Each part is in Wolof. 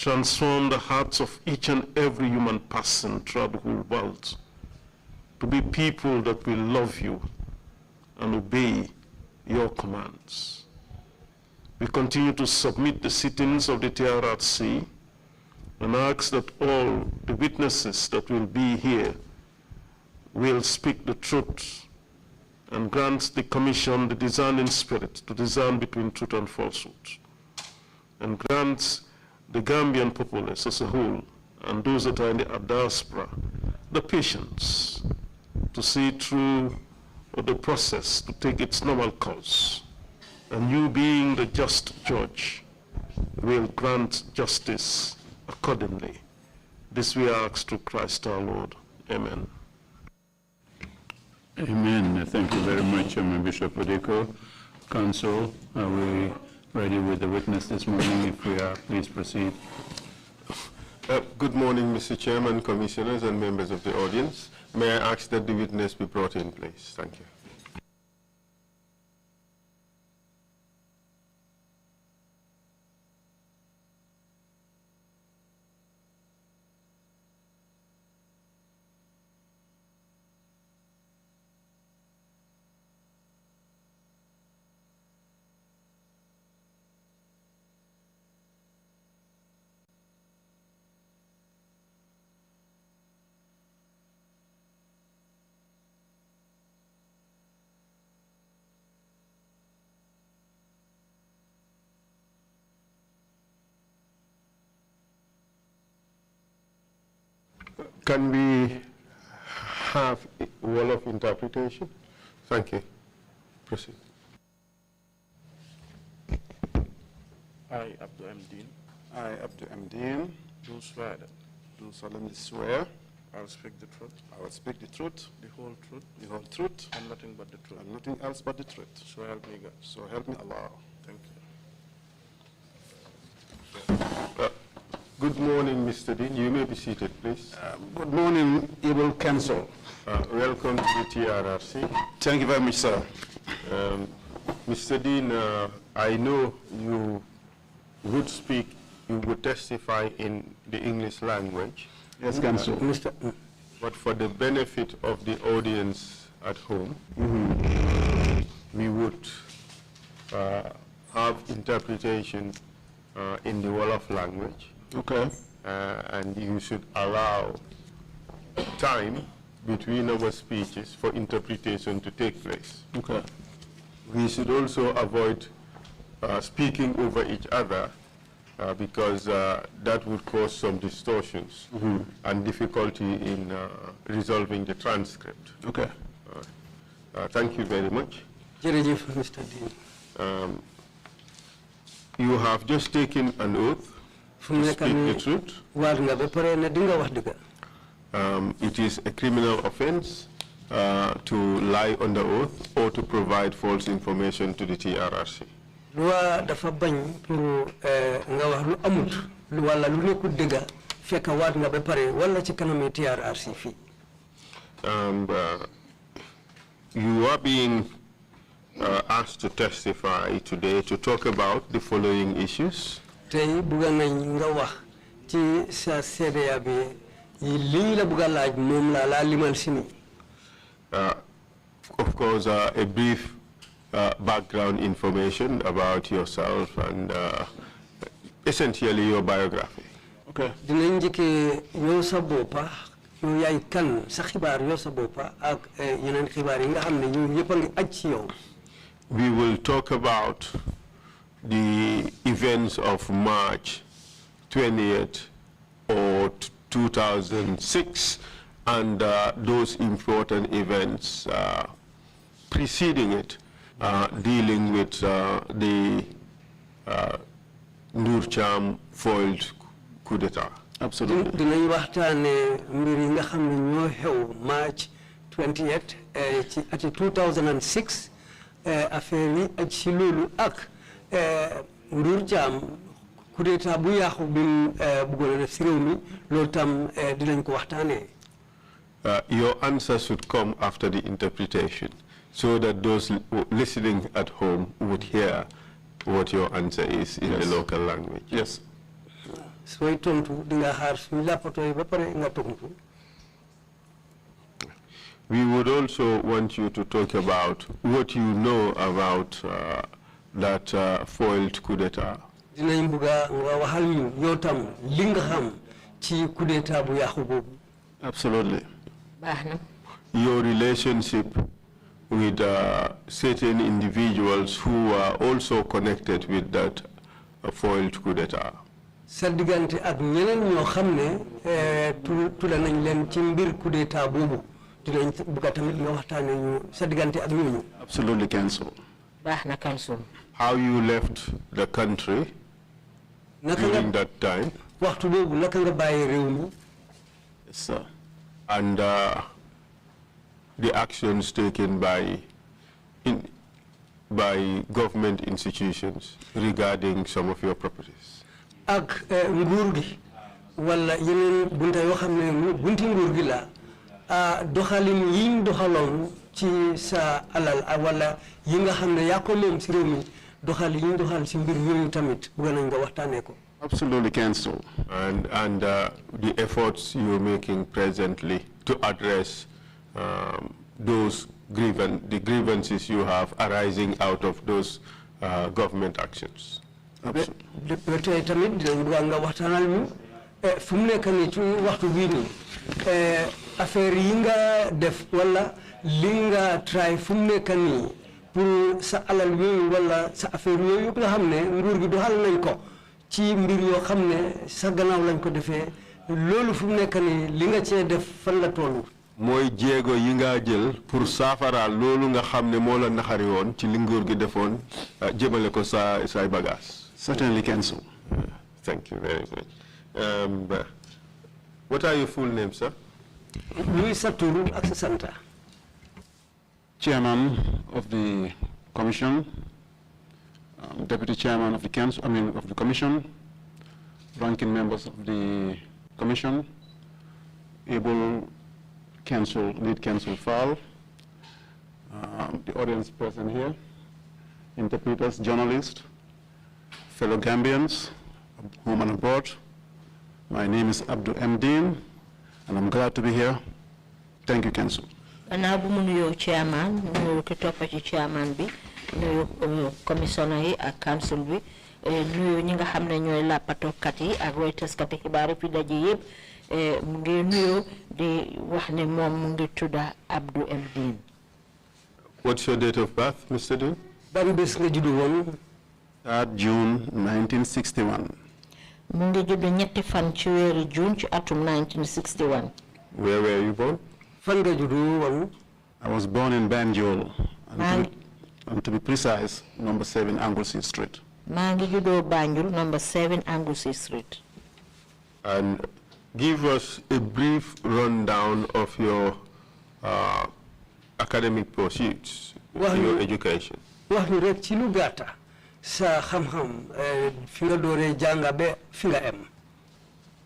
transform the hearts of each and every human person throughout the whole world to be people that will love you and obey your commands. We continue to submit the sittings of the TRRC and ask that all the witnesses that will be here will speak the truth and grant the commission the discerning spirit to discern between truth and falsehood, and grant the Gambian populace as a whole and those that are in the diaspora the patience to see through the process to take its normal course, and you being the just judge will grant justice accordingly. This we ask through Christ our Lord. Amen. Amen. Thank you very much, Bishop Odeko. Council, are we ready with the witness this morning? If we are, please proceed. Good morning, Mr. Chairman, commissioners, and members of the audience. May I ask that the witness be brought in, please? Thank you. Can we have a wall of interpretation? Thank you. Proceed. I, Abdou M. Deen. I, Abdou M. Deen, Do swear that do solemnly swear I will speak the truth, I will speak the truth, the whole truth, and nothing but the truth. and nothing else but the truth. So help me God. So help me Allah. Thank you. Good morning, Mr. Dean. You may be seated, please. Good morning, Able Council. Welcome to the TRRC. Thank you very much, sir. Mr. Dean, I know you would testify in the English language. Yes, Council. But for the benefit of the audience at home, we would have interpretation in the Wolof language. Okay. And you should allow time between our speeches for interpretation to take place. Okay. We should also avoid speaking over each other because that would cause some distortions and difficulty in resolving the transcript. Okay. Thank you very much. Mr. Dean. You have just taken an oath to speak the truth. It is a criminal offense to lie under oath or to provide false information to the TRRC. Loi dafa bañ pour nga wax lu amut wala lu nekkul dëgg fekk waat nga ba pare wala ci kanam TRRC fi. You are being asked to testify today to talk about the following issues. Tey bëgg nañ nga wax ci sa CDA bi li la bëgg laaj mom la limal sini. Of course, a brief background information about yourself and essentially your biography. Okay. Dinañ njëkkee yow sa boppa yow yaay kan sa xibaar yow sa boppa ak yeneen xibaar yi nga xam ne ñu yëpp a ngi aj ci yow. We will talk about the events of March 20th or 2006 and those important events preceding it, dealing with the Nurcham foiled coup d'etat. Absolutely. Dinañ waxtaane mbir yi nga xam ne ñoo xew March 20th ci ati 2006 affaire yi ak ci loolu ak Nurcham coup d'etat bu yaaxu bi bëggoon a def ci réew mi loolu tam dinañ ko waxtaanee. Your answer should come after the interpretation, so that those listening at home would hear what your answer is in the local language. Yes. sooy tontu di nga xaar suñu làppatoo yi ba pare nga tontu. We would also want you to talk about what you know about that foiled coup d'etat. Dinañ bëgga nga waxal ñu yow tam li nga xam ci coup d'etat bu yàqu boobu. Absolutely. Baax na. Your relationship with certain individuals who are also connected with that foiled coup d'etat. Sa diggante ak ñeneen ñoo xam ne tudd nañ leen ci mbir coup d'etat boobu dinañ bëgg tamit nga waxtaane ñu sa diggante ak ñooñu. Absolutely, Council. Baax na, Council. How you left the country during that time. Waxtu boobu naka nga bàyyi réew mi. Yes, sir. And the actions taken by government institutions regarding some of your properties. Ak nguur gi wala yeneen bunta yoo xam ne bunti nguur gi la doxalin yiñ doxaloon ci sa alal wala yi nga xam ne yaa ko moom si réew mi doxal yiñ doxal si mbir yooyu tamit bëgg nañ nga waxtaanee ko. Absolutely, Council. And the efforts you're making presently to address the grievances you have arising out of those government actions. Tey tamit dinañ bëgg nga waxtaanal ñu fu mu nekk nii ci waxtu bii nii affaire yi nga def wala li nga try fu mu nekk nii pour sa alal yooyu wala sa affaire yooyu nga xam ne nguur gi doxal nañ ko ci mbir yoo xam ne sa gannaaw lañ ko defee loolu fu mu nekk nii li nga cee def fan la tollu. mooy jéego yi nga jël pour saafara loolu nga xam ne moo la naxari woon ci li nguur gi defoon jëmale ko say bagage. Certainly, Council. Thank you very much. What are your full names, sir? Luis Saturu ak sa santa. Chairman of the Commission, Deputy Chairman of the Council, of the Commission, ranking members of the Commission, able Council, lead Council Fall, the audience present here, interpreters, journalists, fellow Gambians, home and abroad. My name is Abdou Deen, and I'm glad to be here. Thank you, Council. Gannaaw bu mu nuyoo chairman nuyu ki topp ci chairman bi nuyu commissioner yi ak council bi nuyu ñi nga xam ne ñooy làppatookat yi ak way taskati xibaar fi daje yëpp mu ngi nuyu di wax ne moom mu ngi tudda Abdou Deen. What's your date of birth, Mr. Deen? Ban bés nga juddu woon? 3rd June 1961. mu ngi juddu ñetti fan ci weeru June ci atum 1961. Where were you born? Fan nga juddu woon? I was born in Banjul, and to be precise, number 7 Anglesey Street. maa ngi juddoo Banjul, number 7 Anglesey Street. And give us a brief rundown of your academic pursuits, your education. Wax ñu rek ci lu gàtta sa xam-xam fi nga dooree jànga ba fi nga em.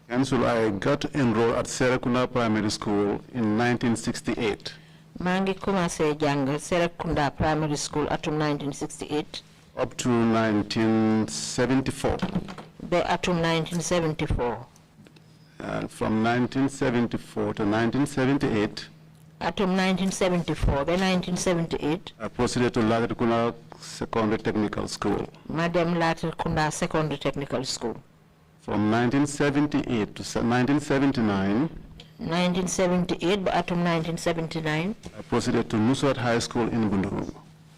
Council, I got enrolled at Serekunda Primary School in 1968. maa ngi commencé jàng Serekunda Primary School atum 1968. Up to 1974. Ba atum 1974. And from 1974 to 1978. Atum 1974 ba 1978. I proceeded to Latrikunda Secondary Technical School. Madam Latrikunda Secondary Technical School. From 1978 to 1979. 1978 ba atum 1979. I proceeded to Nusrat High School in Bundung.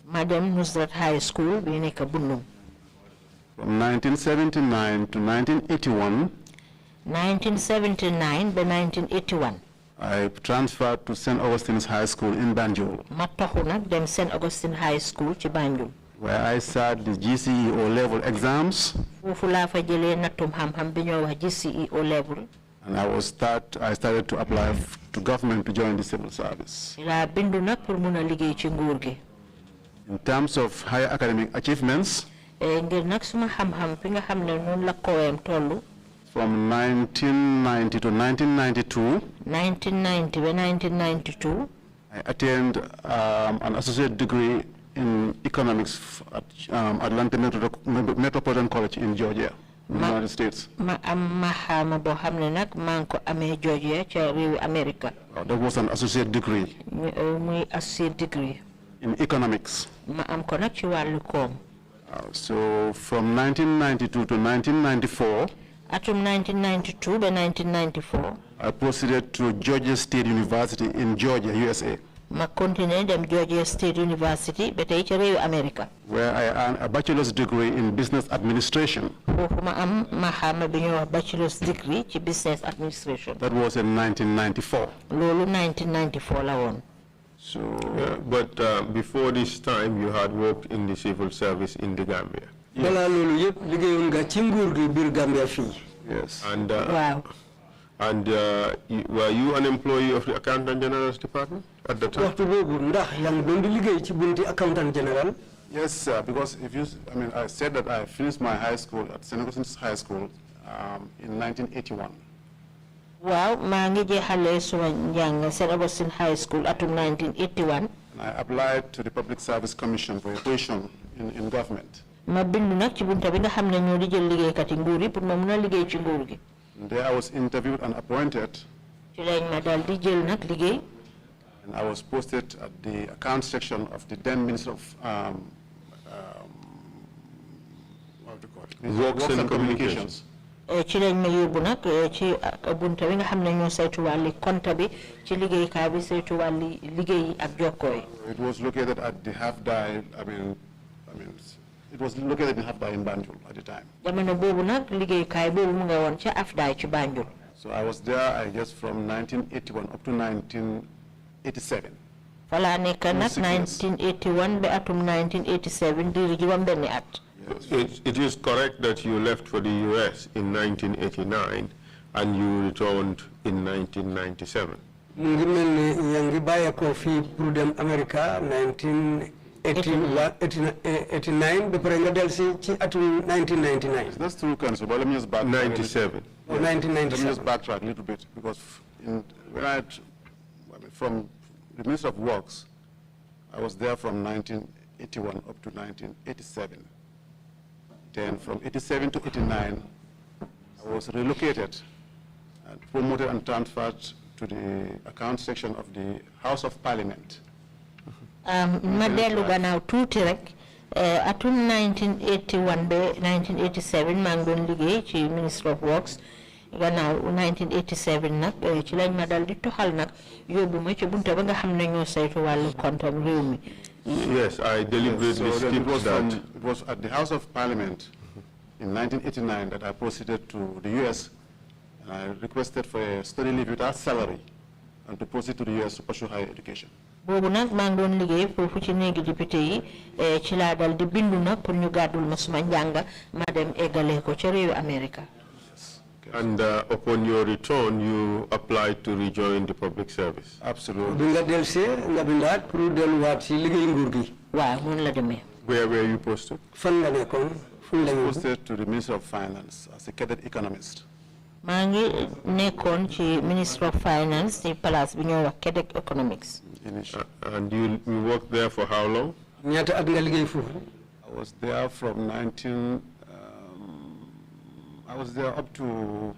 Madam Nusrat High School bi nekk Bundung. From 1979 to 1981. 1979 by 1981. I transferred to St. Augustine's High School in Banjul. Ma toxu nag dem St. Augustine High School ci Banjul. Where I sat the GCE O-level exams. Foofu laa fa jëlee nattum xam-xam bi ñoo wax GCE O-level. And I started to apply to government to join the civil service. Laa bindu nag pour mun a liggéey ci nguur gi. In terms of higher academic achievements. Ngir nag suma xam-xam fi nga xam ne noonu la kooyam tollu. From 1990 to 1992. 1990 to 1992. I attained an associate degree in economics at Atlanta Metropolitan College in Georgia. in the United States? Ma am mahama bo xamne nak man ko amé Georgia ci réew America. That was an associate degree. Muy associate degree. In economics. Ma am ko nak ci walu kom. So from 1992 to 1994. Atum 1992 by 1994. I proceeded to Georgia State University in Georgia, USA. Ma continue dem Georgia State University betay ci réew America. Where I earned a bachelor's degree in business administration. Fofu ma am mahama bi ñu wax bachelor's degree ci business administration. That was in 1994. Lolu 1994 la won. So, but before this time, you had worked in the civil service in the Gambia. Yes. And wow. And were you an employee of the Accountant General's Department at the time? Yes, because I said that I finished my high school at St. Augustine's High School in 1981. Wow, maa ngi jeexalee suma njàng St. Augustine High School atum 1981. And I applied to the Public Service Commission for a position in government. Ma bindu nag ci bunta bi nga xam ne ñoo di jël liggéeykat yi nguur yi pour ma mun a liggéey ci nguur gi. There I was interviewed and appointed. Ci lañ ma daal di jël nag liggéey. And I was posted at the account section of the then Minister of Works and Communications. Ci lañ ma yóbbu nag ci bunta bi nga xam ne ñoo saytu wàlli compte bi ci liggéeykaay bi saytu wàlli liggéey ak jokkoo yi. It was located at the half-dial, it was located in half-dial in Banjul at the time. Jamono boobu nag liggéeykaay boobu mu nga woon ca Afdaay ci Banjul. So I was there, I guess, from 1981 up to 1987. Fala nekk nag 1981 ba atum 1987 diiru juróom benni at. It is correct that you left for the U.S. in 1989 and you returned in 1997. Mungi melni yangi baye ko fi pour dem America 1989 be pare nga delsi ci atum 1999. That's true, Council, but let me just backtrack. 97. Or 1997. Let me just backtrack a little bit because from the Minister of Works, I was there from 1981 up to 1987. Then from 87 to 89, I was relocated and promoted and transferred to the account section of the House of Parliament. Ma dellu gannaaw tuuti rek atum 1981 ba 1987 maa ngi doon liggéey ci Ministry of Works gannaaw 1987 nag ci lañ ma dal di toxal nag yóbbu ma ci bunta ba nga xam ne ñoo saytu wàllu kontam réew mi. Yes, I deliberately skipped that. It was at the House of Parliament in 1989 that I proceeded to the U.S. and I requested for a study leave without salary and to proceed to the U.S. to pursue higher education. Boobu nag maa ngi doon liggéey foofu ci néegi député yi ci laa dal di bindu nag pour ñu gàddul ma suma njàng ma dem eggalee ko ca réewu America. And upon your return, you applied to rejoin the public service. Absolutely. Where were you posted? Posted to the Minister of Finance as a cadet economist. Mangi nekon ci Minister of Finance ci place bi ñoo wax cadet economics. And you worked there for how long? I was there from I was there up to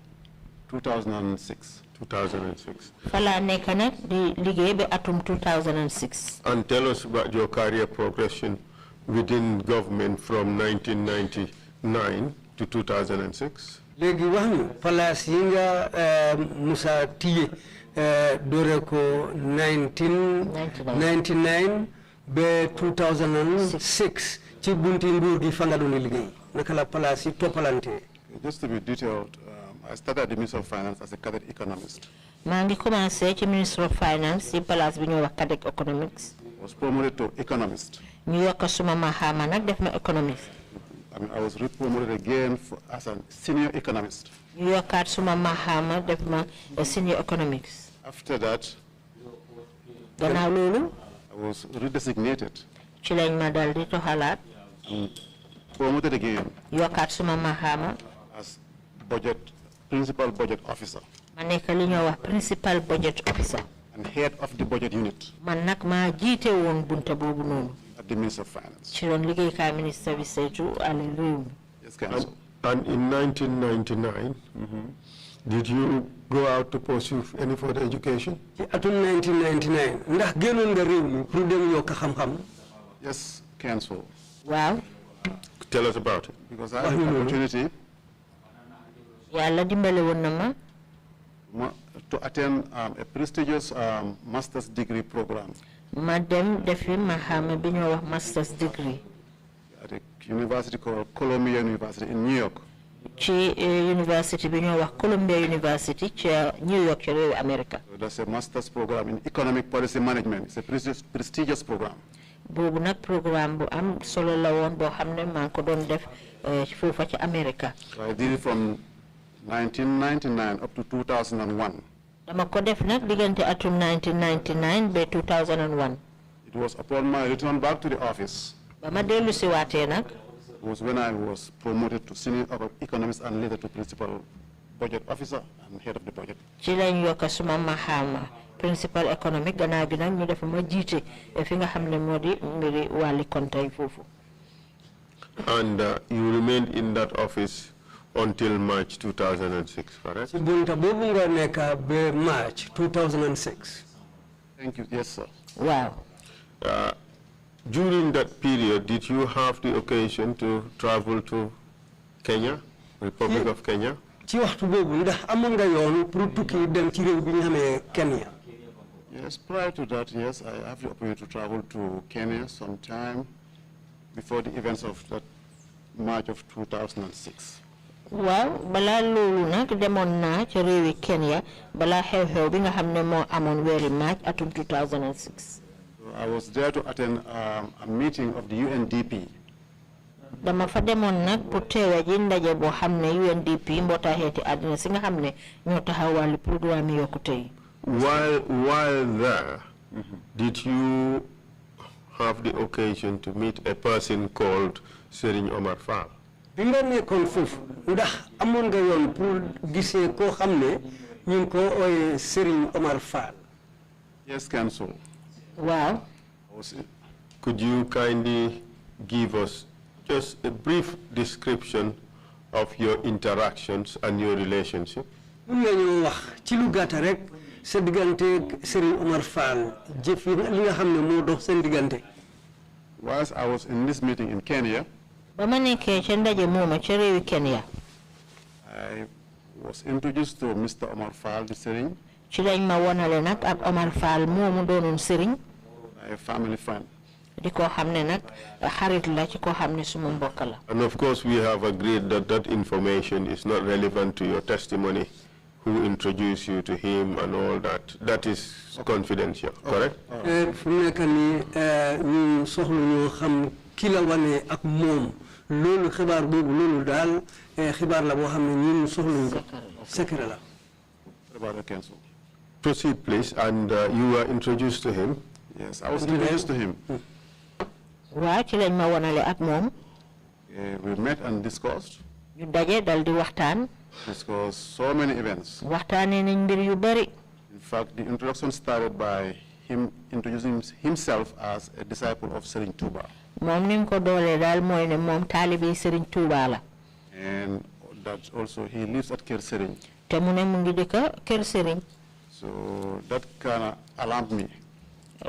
2006. 2006. Fala nekk nag di liggéey ba atum 2006. And tell us about your career progression within government from 1999 to 2006. Léegi wax ñu place yi nga Musa Tiye doore ko 1999 ba 2006 ci bunti nguur gi fa nga doon liggéey naka la place yi toppalante. Just to be detailed, I started at the Ministry of Finance as a cadet economist. maa ngi commencé ci Ministry of Finance ci place bi ñoo wax cadet economics. Was promoted to economist. ñu yokk suma maxaama nag def ma economist. I was re-promoted again as a senior economist. ñu yokkaat suma maxaama def ma senior economics. After that, gannaaw loolu, I was redesignated. ci lañ ma dal di toxalaat. Promoted again. Yokkaat suma maxaama. As principal budget officer. Ma nekk li ñoo wax principal budget officer. And head of the budget unit. Man nag maa jiite woon bunta boobu noonu. At the Ministry of Finance. Ci doon liggéeykaay ministre bi saytu àll réew mi. Yes, Council. And in 1999, did you go out to pursue any further education? ci atum 1999 ndax génnoon nga réew mi pour dem yokk xam-xam. Yes, Council. Wow. Tell us about it. Because I had an opportunity Yàlla dimbale woon na ma to attend a prestigious master's degree program ma dem defi mahama bi ñoo wax master's degree at a university called Columbia University in New York. ci university bi ñoo wax Columbia University ci New York ci réew America. So that's a master's program in economic policy management. It's a prestigious program. boobu nag programme bu am solo la woon boo xam ne maa ngi ko doon def foofa ci America. So I did it from 1999 up to 2001. dama ko def nag diggante atum 1999 ba 2001. It was upon my return back to the office. ba ma dellu si waatee nag. It was when I was promoted to senior economist and later to principal budget officer and head of the budget. ci lañ yokk suma mahama principal economic gannaaw gi nag ñu def ma jiite fi nga xam ne moo di mbiri wàlli kontay foofu. And you remained in that office until March 2006, correct? ci bunta boobu nga nekk ba March 2006. Thank you. Yes, sir. Wow. During that period, did you have the occasion to travel to Kenya, Republic of Kenya? ci waxtu boobu ndax amoon nga yoon pour tukki dem ci réew bi ñu xamee Kenya. Yes, prior to that, yes, I have the opportunity to travel to Kenya sometime before the events of that March of 2006. Waaw balaa loolu nag demoon naa ci réewi Kenya balaa xew-xew bi nga xam ne moo amoon weeri March atum 2006. I was there to attend a meeting of the UNDP. dama fa demoon nag pour teewe ji ndaje boo xam ne UNDP mbootaay xeeti àddina si nga xam ne ñoo taxawal programme yokkute yi. While there, did you have the occasion to meet a person called Serigne Omar Fall? bi nga nekkoon foofu ndax amoon nga yoon pour gisee koo xam ne ñu ngi ko ooyee Serigne Omar Fall. Yes, Council. Waaw. Could you kindly give us just a brief description of your interactions and your relationship? mun nga ñoo wax ci lu gàtt rek sa diggante Serigne Omar Fall jëf yi li nga xam ne moo dox seen diggante. Whilst I was in this meeting in Kenya, ba ma nekkee ca ndaje mooma ca réewi Kenya. I was introduced to Mr. Omar Fall, the Serigne. ci lañ ma wonale nag ak Omar Fall moomu doonoon Serigne. A family friend. di ko xam ne nag xarit la ci ko xam ne suma mbokk la. And of course, we have agreed that that information is not relevant to your testimony, who introduced you to him and all that. That is confidential, correct? fu mu nekk nii ñu soxla ñoo xam ki la wane ak moom loolu xibaar boobu loolu daal xibaar la boo xam ne ñun soxluñ ko secret la. About the council. Proceed, please. And you were introduced to him. Yes, I was introduced to him. waaw ci lañ ma wonale ak moom. We met and discussed. ñu daje dal di waxtaan. Discussed so many events. waxtaanee nañ mbir yu bari. In fact, the introduction started by him introducing himself as a disciple of Serigne Touba. moom ni mu ko doolee daal mooy ne moom taalibe Serigne Touba la. And that also he lives at Kër Serigne. te mu ne mu ngi dëkk Kër Serigne. So that kind of alarmed me.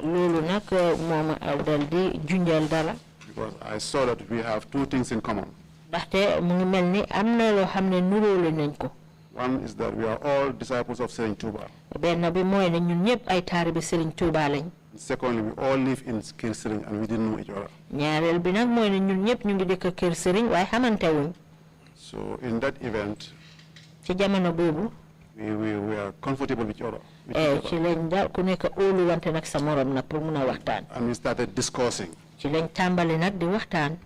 loolu nag moom dal di junjal dara. Because I saw that we have two things in common. ndaxte mu ngi mel ni am na loo xam ne nuróole nañ ko. One is that we are all disciples of Serigne Touba. benn bi mooy ne ñun ñëpp ay taalibe Serigne Touba lañ. Secondly, we all live in Kër Serigne and we didn't know each other. ñaareel bi nag mooy ne ñun ñëpp ñu ngi dëkk Kër Serigne waaye xamante wuñ. So in that event, ci jamono boobu. we are comfortable with each other. ci lañ daal ku nekk óolu wante nag sa morom nag pour mun a waxtaan. And we started discussing. ci lañ tàmbali nag di waxtaan.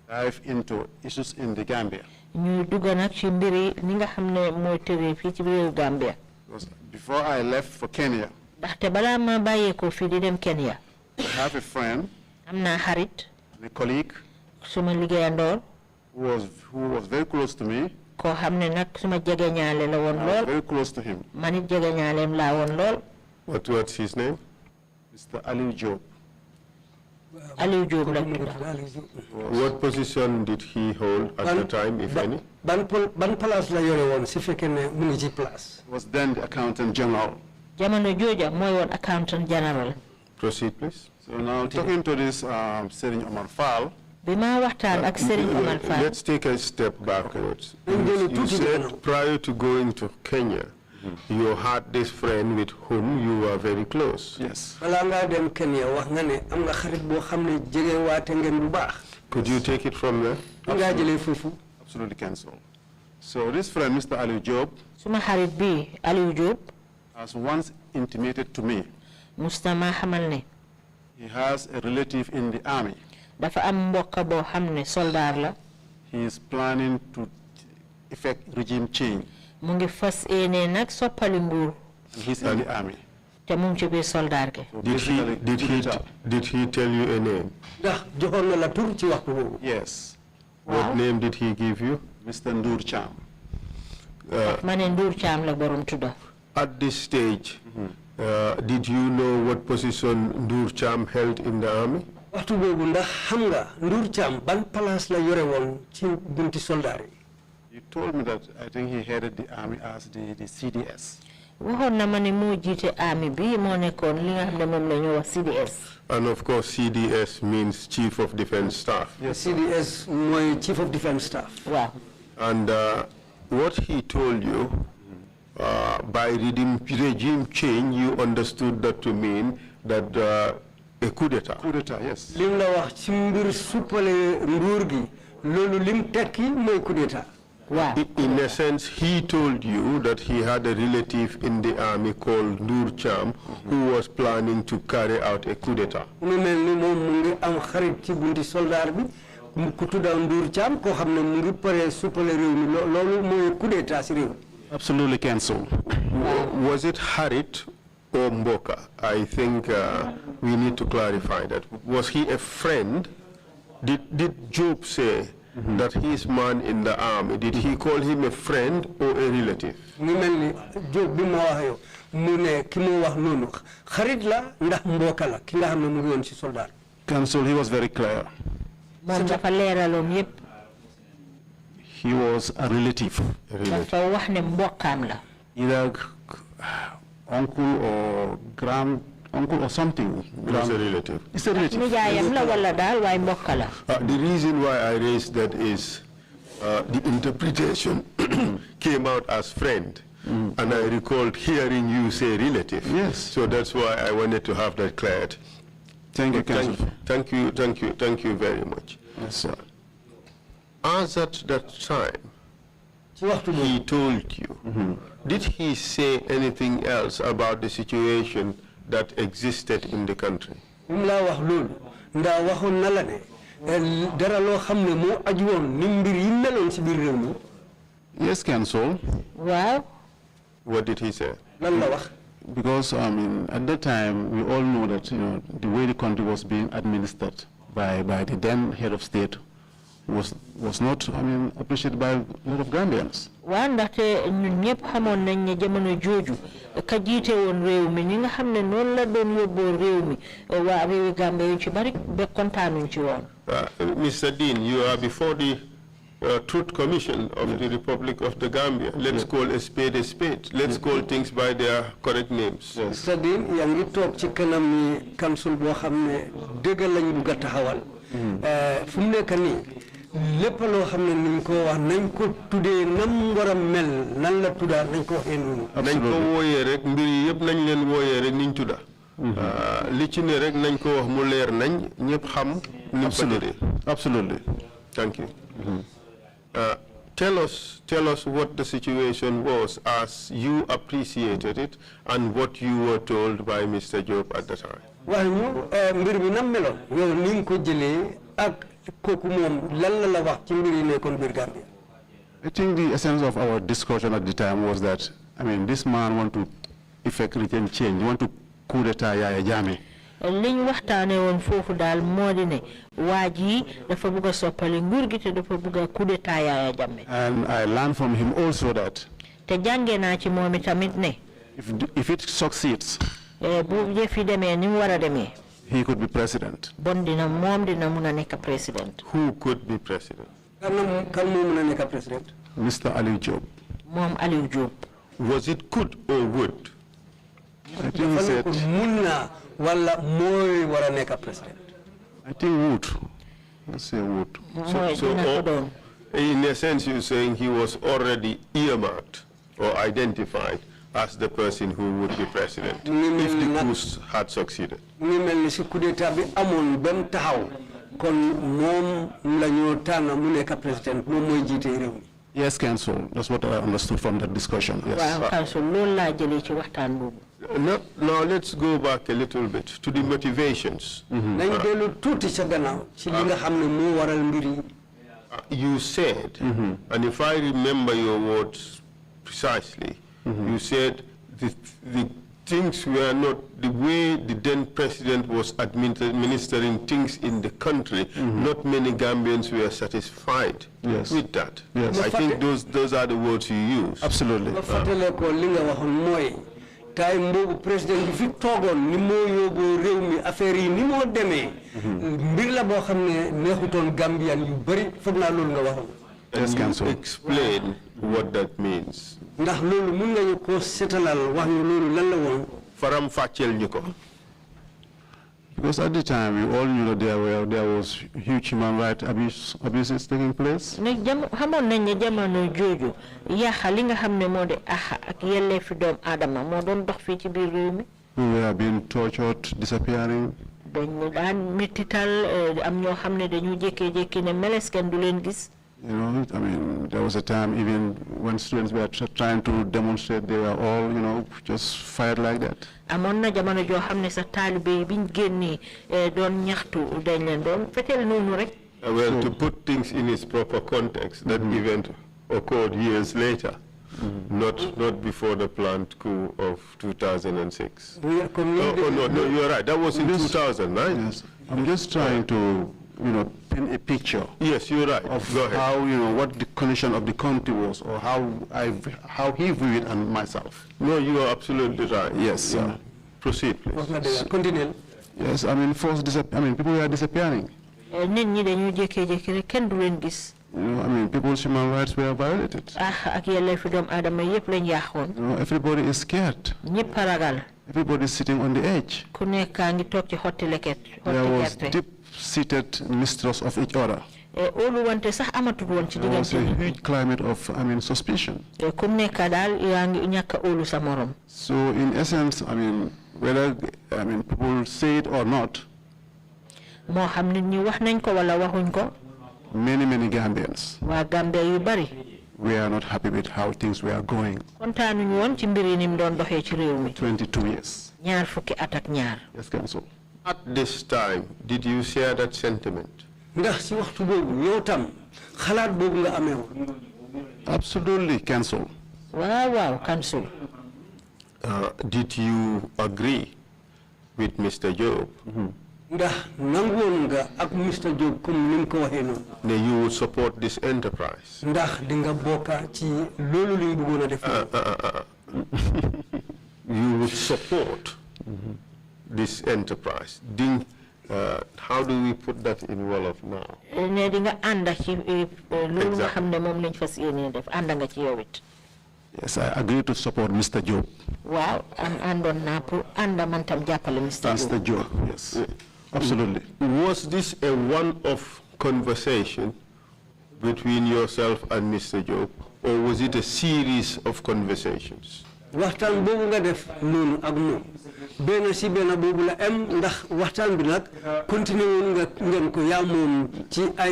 Dive into issues in the Gambia. ñu dugg nag ci mbiri ni nga xam ne mooy tëree fii ci réewu Gambia. Because before I left for Kenya, ndaxte balaa ma bàyyeekoo fii di dem Kenya. I have a friend, am naa xarit. a colleague, suma liggéeyandoor. who was very close to me. koo xam ne nag suma jegeñaale la woon I was lool. very close to him. man it jegeñaaleem laa woon lool. What's his name? Mr. Aliou Job. Aliou Diop la What position did he hold at the time, if any? Ban place la yore woon si fekkee ne mu ngi ci place. Was then the accountant general. jamono jooja mooy woon accountant general. Proceed, please. So now talking to this Serigne Omar Fall. Bima waxtaan ak Serigne Omar Fall. Let's take a step backwards. You said prior to going to Kenya, you had this friend with whom you were very close. Yes. dem Kenya wax nga ne am nga xarit boo xam ne jege waate ngeen bu baax. Could you take it from there? nga jëlee foofu. Absolutely cancel. So this friend, Mr. Aliou Diop, suma xarit bi Aliou Diop, has once intimated to me mustama xamal ne he has a relative in the army. dafa am mbokk boo xam ne soldaar la. He is planning to effect regime change. mu ngi fas yéene nag soppali nguur. He's in the army. te mu ngi ci biir soldaar gi. Did he tell you a name? ndax joxoon na la tur ci waxtu boobu. Yes. What name did he give you? Mr. Ndur Cham. ma ne Ndur Cham la borom tudda. At this stage, did you know what position Ndur Cham held in the army? waxtu boobu ndax xam nga Ndur Cham ban place la yore woon ci bunti soldaar yi. He told me that I think he headed the army as the CDS. waxoon na ma ne moo jiite army bi moo nekkoon li nga xam ne moom la ñu wax CDS. And of course, CDS means Chief of Defense Staff. Yes. CDS mooy Chief of Defense Staff. waaw. And what he told you, by regime change, you understood that to mean that a coup d'etat. Coup d'etat, yes. lim la wax ci mbir suppale nguur gi loolu lim tekki mooy coup d'etat. waaw. In a sense, he told you that he had a relative in the army called Ndur Cham who was planning to carry out a coup d'etat. mu mel ni moom mu ngi am xarit ci bunti soldaar bi mu ku tudda Ndur Cham koo xam ne mu ngi pare suppale réew mi loolu mooy coup d'etat si réew. Absolutely cancelled. Was it Harit or Mboka? I think we need to clarify that. Was he a friend? Did Job say that his man in the army, did he call him a friend or a relative? mu mel ni Job bi ma wax yow mu ne ki mu wax noonu xarit la ndax mbokka la ki nga xam ne mu ngi woon ci soldat. Cancelled, he was very clear. moom dafa leeraloon yépp. He was a relative. dafa wax ne mbokkaam la. Either uncle or grand uncle or something. It's a relative. It's a relative. nijaayam la wala daal waaye mbokka la. The reason why I raised that is the interpretation came out as friend. And I recalled hearing you say relative. Yes. So that's why I wanted to have that cleared. Thank you, Council. Thank you very much. Yes, sir. As at that time, he told you, did he say anything else about the situation that existed in the country? Yes, Council. Wow. What did he say? Because at that time we all know that the way the country was being administered by the then head of state was not appreciated by a lot of Gambians. waaw ndaxte ñun ñëpp xamoon nañ ne jamono jooju ka jiite woon réew mi ñi nga xam ne noonu la doon yóbboo réew mi waa réewi Gambie yu ci bari ba kontaanuñ ci woon. Mr. Deen, you are before the Truth Commission of the Republic of the Gambia. Let's call a spade a spade. Let's call things by their correct names. Mr. Deen, yaa ngi toog ci kanam ni council boo xam ne dëgg lañ bugg a taxawal. fu mu nekk nii lépp loo xam ne niñ ko wax nañ ko tuddee nam war a mel nan la tuddaa nañ ko waxee noonu. nañ ko wooyee rek mbir yi yëpp nañ leen wooyee rek niñ tudda. li ci ne rek nañ ko wax mu leer nañ ñëpp xam. ni ko tëddee. Absolutely. Thank you. Tell us what the situation was as you appreciated it and what you were told by Mr. Job at the time. wax ñu mbir mi nam meloon yow ni nga ko jëlee ak kooku moom lan la wax ci mbir yi nekkoon biir Gambia. I think the essence of our discussion at the time was that this man want to effect regime change, want to coup d'etat Yaya Jammeh. liñ waxtaanee woon foofu daal moo di ne waa ji dafa bëgg a soppali nguur gi te dafa bëgg a coup d'etat Yaya Jammeh. And I learned from him also that te jàngee naa ci moom itamit ne if it succeeds, bu jëf yi demee ni mu war a demee. he could be president. Bon dina mom dina muna nekk president. Who could be president? Kan mo muna nekk president? Mr. Aliou Job. Mom Aliou Job. Was it could or would? I think he said, Muna wala moy wara nekk president. I think would. Let's say would. In a sense, you're saying he was already earmarked or identified as the person who would be president if the coup had succeeded. Yes, Council. That's what I understood from that discussion. Yes. Now let's go back a little bit to the motivations. You said, and if I remember your words precisely, you said the things were not the way the then president was administering things in the country. Not many Gambians were satisfied with that. Yes. I think those are the words you use. Absolutely. Time bobu president bi fi togon ni mo yobo rewmi affaire yi ni mo démé mbir la bo xamné neexuton Gambian yu bari fogg na lolu nga waxon. Yes, Council. Explain what that means. Ndax lolu mën nga ko sétalal wax ñu lolu lan la won faram faccel ñuko. Because at the time we all knew that there was huge human rights abuses taking place. We were being tortured, disappearing. You know, I mean, there was a time even when students were trying to demonstrate, they were all, you know, just fired like that. Well, to put things in its proper context, that event occurred years later, not before the planned coup of 2006. No, you're right. That was in 2000, right? Yes. I'm just trying to, you know, paint a picture. Yes, you're right. Of Go ahead. how, you know, what the condition of the country was, or how he viewed it and myself. No, you are absolutely right. Yes. Yeah. Proceed, please. Continue. Yes, I mean, people were disappearing. You know, I mean, people's human rights were violated. You know, everybody is scared. Everybody is sitting on the edge. There was deep-seated mistrust of each other. There was a huge climate of, I mean, suspicion. So, in essence, I mean, whether people say it or not, many Gambians were not happy with how things were going. 22 years. Yes, Council. At this time, did you share that sentiment? Absolutely, Council. Wow, Council. Did you agree with Mr. Job? That you would support this enterprise? You would support this enterprise. How do we put that in Wolof now? Yes, I agree to support Mr. Job. Wow, Mr. Job, yes. Absolutely. Was this a one-off conversation between yourself and Mr. Job, or was it a series of conversations? Waxtaan boobu nga def noonu ak moom benn si benn boobu la am ndax waxtaan bi nag continué woon nga ngeen ko yaa moom ci ay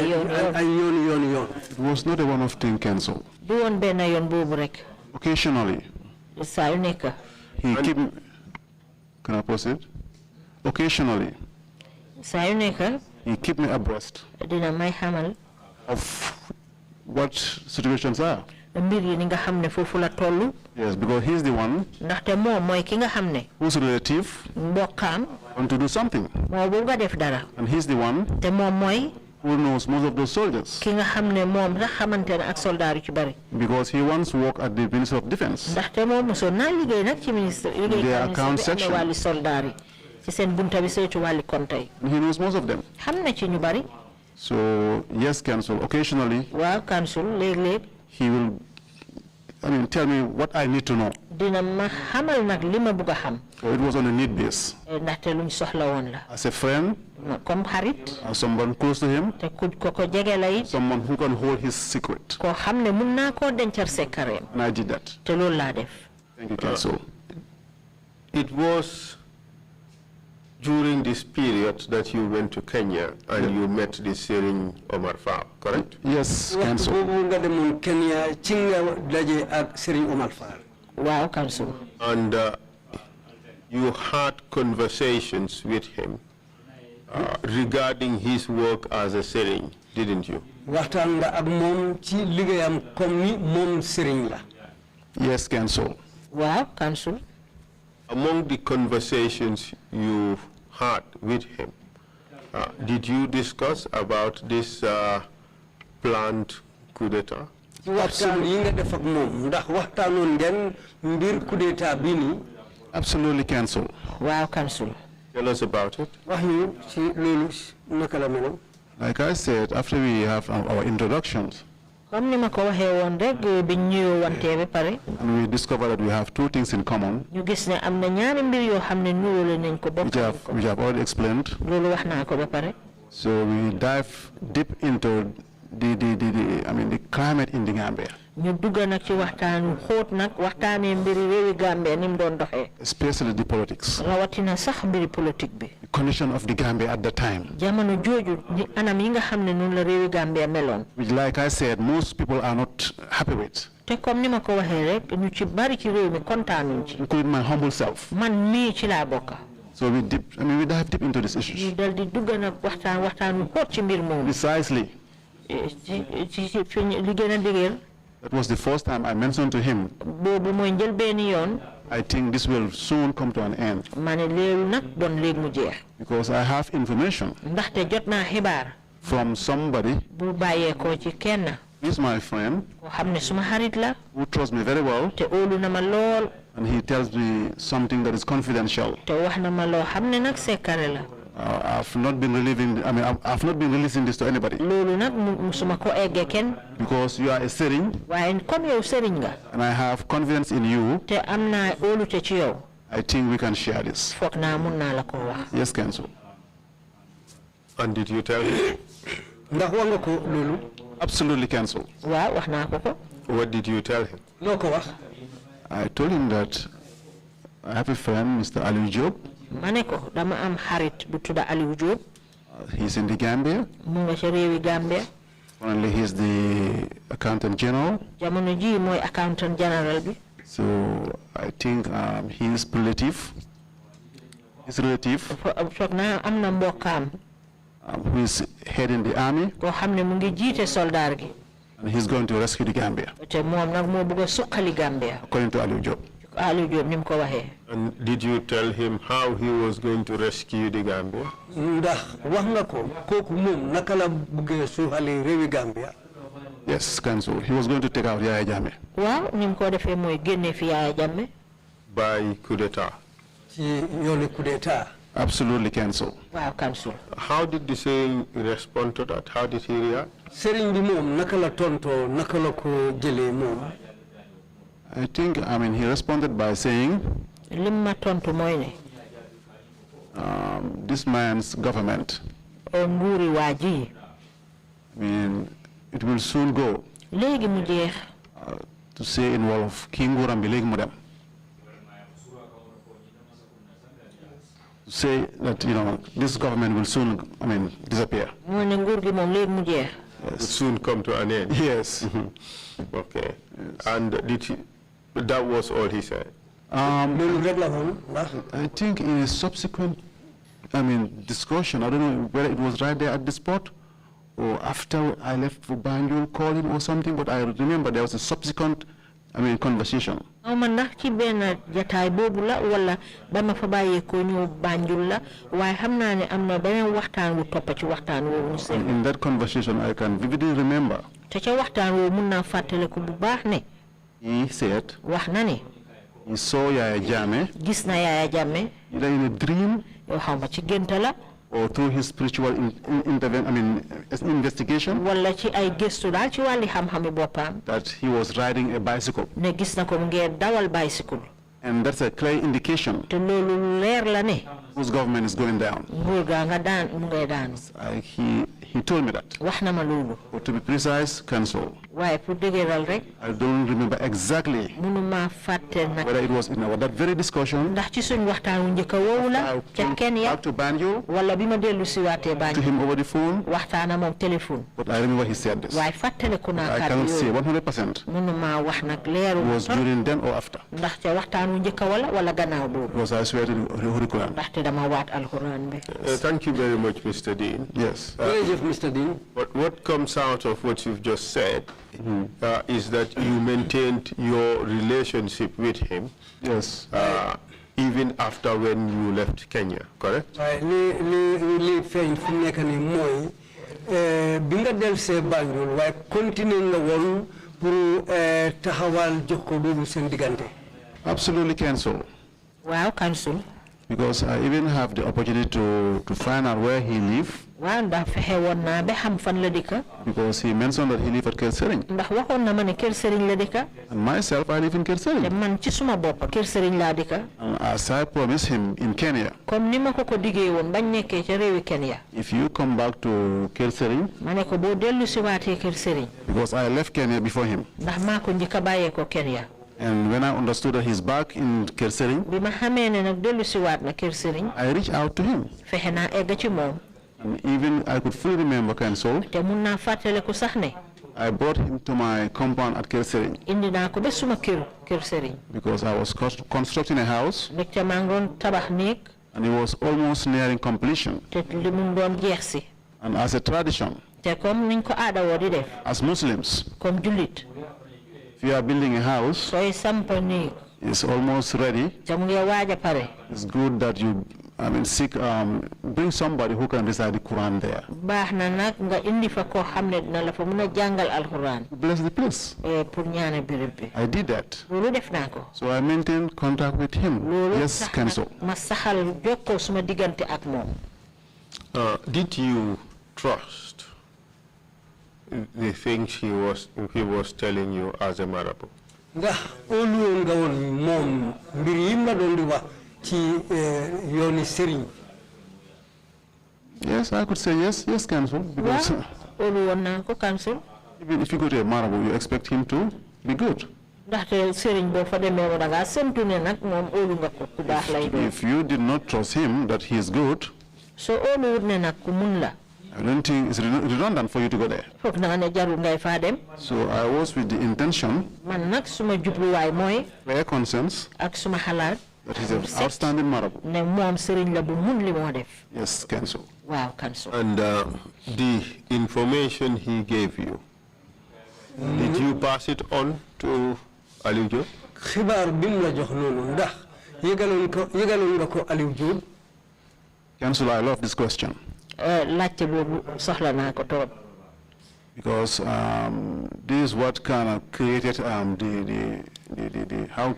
yoon. It was not a one-off thing, Council. Du woon benn yoon boobu rek. Occasionally. Saa yu nekk. Can I proceed? Occasionally. Saa yu nekk. He keep me abreast. Dina may xamal. Of what situations are. Yes, because he's the one whose relative want to do something. And he's the one who knows most of those soldiers. Because he once worked at the Ministry of Defense. The account section. ci seen bunta bi saytu wàlli konta yi. He knows most of them. xam na ci ñu bari. So yes, counsel, occasionally. Waaw counsel léeg-léeg. He will, tell me what I need to know. Dina ma xamal nag li ma bëgg a xam. So it was on a need base. Ndaxte luñ soxla woon la. As a friend. Comme xarit. As someone close to him. Te ku ko jege la it. Someone who can hold his secret. Koo xam ne mun naa koo dencal sekkareem. And I did that. Te loolu laa def. Thank you, counsel. It was during this period that you went to Kenya and you met the Serigne Omar Fall, correct? Yes, counsel. Kenya cinga daje ak Serigne Omar Fall. Wow, counsel. And you had conversations with him regarding his work as a Serigne, didn't you? Waxtaan nga ak moom ci liggéeyam comme ni moom Serigne la. Yes, counsel. Wow, counsel. Among the conversations you had with him, did you discuss about this planned coup d'etat? Waxtaan yi nga def ak moom ndax waxtaanoon ngeen mbir coup d'etat bi ni. Absolutely, counsel. Wow, counsel. Tell us about it. Wax ñu ci loolu naka la meloon. Like I said, after we have our introductions, Comme ni ma ko waxee woon rek bi ñu wante ba pare. and we discovered that we have two things in common, ñu gis ne am na ñaari mbir yoo xam ne nuróole nañ ko bokk which I have already explained. loolu wax naa ko ba pare. So we dive deep into the climate in the Gambia, ñu dugg nag ci waxtaan xóot nag waxtaanee mbiri réewi Gambia ni mu doon doxee. especially the politics, rawatina sax mbiri politique bi. the condition of the Gambia at the time, jamono jooju anam yi nga xam ne noonu la réewi Gambia meloon. which, like I said, most people are not happy with, te comme ni ma ko waxee rek ñu ci bari ci réew mi kontaanuñ ci. including my humble self. man mii ci laa bokka. So we dive deep into these issues. ñu dal di dugg nag waxtaan xóot ci mbir moomu. Precisely. li gën a dëgër. That was the first time I mentioned to him, boobu mooy njëlbeeni yoon. I think this will soon come to an end. ma ne léegi nag bon léegi mu jeex. Because I have information ndaxte jot naa xibaar. from somebody bu bàyyeekoo ci kenn. who is my friend, koo xam ne suma xarit la. who trusts me very well, te óolu na ma lool. and he tells me something that is confidential. te wax na ma loo xam ne nag sekkare la. I've not been releasing this to anybody. loolu nag musuma ko eggee kenn. Because you are a Serigne, waaye comme yow sëriñ nga. and I have confidence in you, te am naa óolute ci yow. I think we can share this. foog naa mun naa la ko wax. Yes, counsel. And did you tell him? ndax wax nga ko loolu. Absolutely, counsel. waaw wax naa ko ko. What did you tell him? loo ko wax. I told him that I have a friend, Mr. Aliou Job. ma ne ko dama am xarit bu tudda Aliou Diop. He's in the Gambia. mu nga ca réewi Gambia. Currently, he's the accountant general. jamono ji mooy accountant general bi. So I think he is relative. His relative, foog naa am na mbokkaam. who is heading the army, koo xam ne mu ngi jiite soldaar gi. and he's going to rescue the Gambia, te moom nag moo bëgg a suqali Gambia. according to Aliou Job. Aliou Diop ni mu ko waxee. And did you tell him how he was going to rescue the Gambia? ndax wax nga ko kooku moom naka la bëggee suuxali réewi Gambia. Yes, counsel. He was going to take out Yaya Jammeh. waaw ni mu ko defee mooy génne fi Yaya Jammeh. By coup d'etat. ci yoonu coup d'etat. Absolutely, counsel. waaw counsel. How did the saying respond to that? How did he react? sëriñ bi moom naka la tontoo naka la ko jëlee moom. I think, he responded by saying, lim ma tontu mooy ne. this man's government, nguuri waa ji. it will soon go. léegi mu jeex. To say in Wolof, ki nguuram bi léegi mu dem. To say that, this government will soon, disappear. moo ne nguur gi moom léegi mu jeex. Would soon come to an end. Yes. Okay. Yes. And that was all he said? loolu rek la woon ndax. I think in a subsequent, discussion, I don't know whether it was right there at the spot or after I left for Banjul, called him or something, but I remember there was a subsequent, conversation. man ndax ci benn jataay boobu la wala ba ma fa bàyyee ko ñëw Banjul la waaye xam naa ne am na beneen waxtaan wu topp ci waxtaan woowu ñu seen. In that conversation, I can vividly remember. te ca waxtaan woowu mun naa fàttaliku bu baax ne. He said, wax na ne. He saw Yaya Jammeh. Gis na Yaya Jammeh. Either in a dream. Yo xawma ci gént la. Or through his spiritual investigation. Wala ci ay gëstu daal ci wàlli xam-xami boppam. That he was riding a bicycle. Ne gis na ko mu ngi dawal bicycle. And that's a clear indication. Te loolu leer la ne. Whose government is going down. Nguur ga nga daan mu ngay daanu. He told me that. Wax na ma loolu. But to be precise, Council. Waaye pour dëgëral rek. I don't remember exactly. Mënuma fàtte nag. Whether it was in that very discussion. Ndax ci suñ waxtaan wu njëkk woowu la. ca Kenya. To Banjul. Wala bi ma dellu si waatee Banjul. To him over the phone. Waxtaana moom téléphone. But I remember he said this. Waaye fàttaliku naa I cannot say 100%. Mënuma wax nag leeru. It was during then or after. Ndax ca waxtaan wu njëkk wala gannaaw boobu. Because I swear to the Holy Quran. Ndaxte dama waat alquran bi. Thank you very much, Mr. Deen. Yes. Mr. Deen. But what comes out of what you've just said is that you maintained your relationship with him. Yes. Even after when you left Kenya, correct? Li feeñ fu nekk ni mooy bi nga del see Banjul waaye continuer nga woon pour taxawal jokko boobu seen diggante. Absolutely, Council. Wow, Council. Because I even have the opportunity to find out where he lives. Wow, ndax fexe woon naa ba xam fan la dëkk. Because he mentioned that he lived at Kër Serigne. Ndax waxoon na ma ne Kër Serigne la dëkk. And myself, I live in Kër Serigne. Te man ci suma bopp Kër Serigne laa dëkk. And as I promised him in Kenya. Comme ni ma ko diggee woon bañ nekkee ca réewi Kenya. If you come back to Kër Serigne. Ma ne ko boo dellu si waatee Kër Serigne. Because I left Kenya before him. Ndax maa ko njëkk a bàyyee ko Kenya. And when I understood that he's back in Kër Serigne, I reached out to him. And even I could fully remember, Council, I brought him to my compound at Kër Serigne. Because I was constructing a house. And it was almost nearing completion. And as a tradition, as Muslims, if you are building a house, it's almost ready. It's good that you, bring somebody who can recite the Quran there. Bless the place. I did that. So I maintained contact with him. Yes, Council. Did you trust the things he was telling you as a marabout? Yes, I could say yes, Council. Because even if you go to a marabout, you expect him to be good. If you did not trust him that he is good, I don't think it's redundant for you to go there. So I was with the intention, clear conscience, that he's an outstanding marabout. Yes, Council. Wow, Council. And the information he gave you, did you pass it on to Aliou Diop? Council, I love this question. Because this is what kind of created how,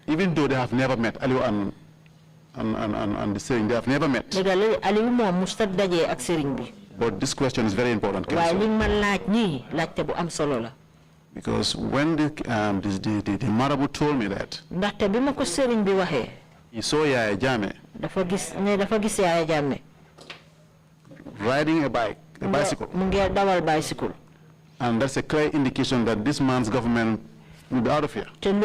even though they have never met, Aliou and the Serigne, they have never met. But this question is very important, Council. Because when the marabout told me that, he saw Yaya Jammeh riding a bicycle. And that's a clear indication that this man's government will be out of here. And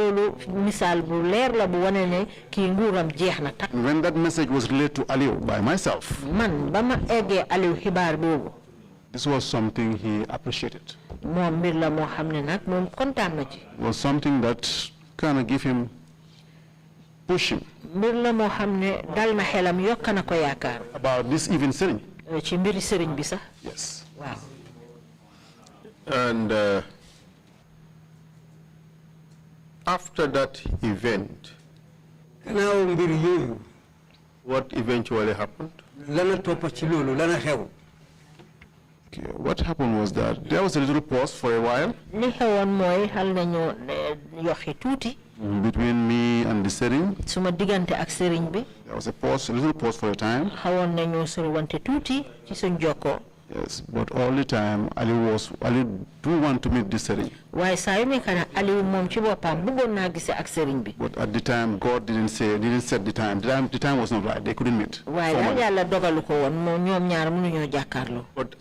when that message was relayed to Aliou by myself, this was something he appreciated. It was something that kind of gave him, push him about this even Serigne. Yes. Wow. And after that event, what eventually happened? Okay, what happened was that there was a little pause for a while between me and the Sering. There was a pause, a little pause for a time. Yes, but all the time Ali do want to meet the Sering. But at the time God didn't set the time. The time was not right. They couldn't meet. But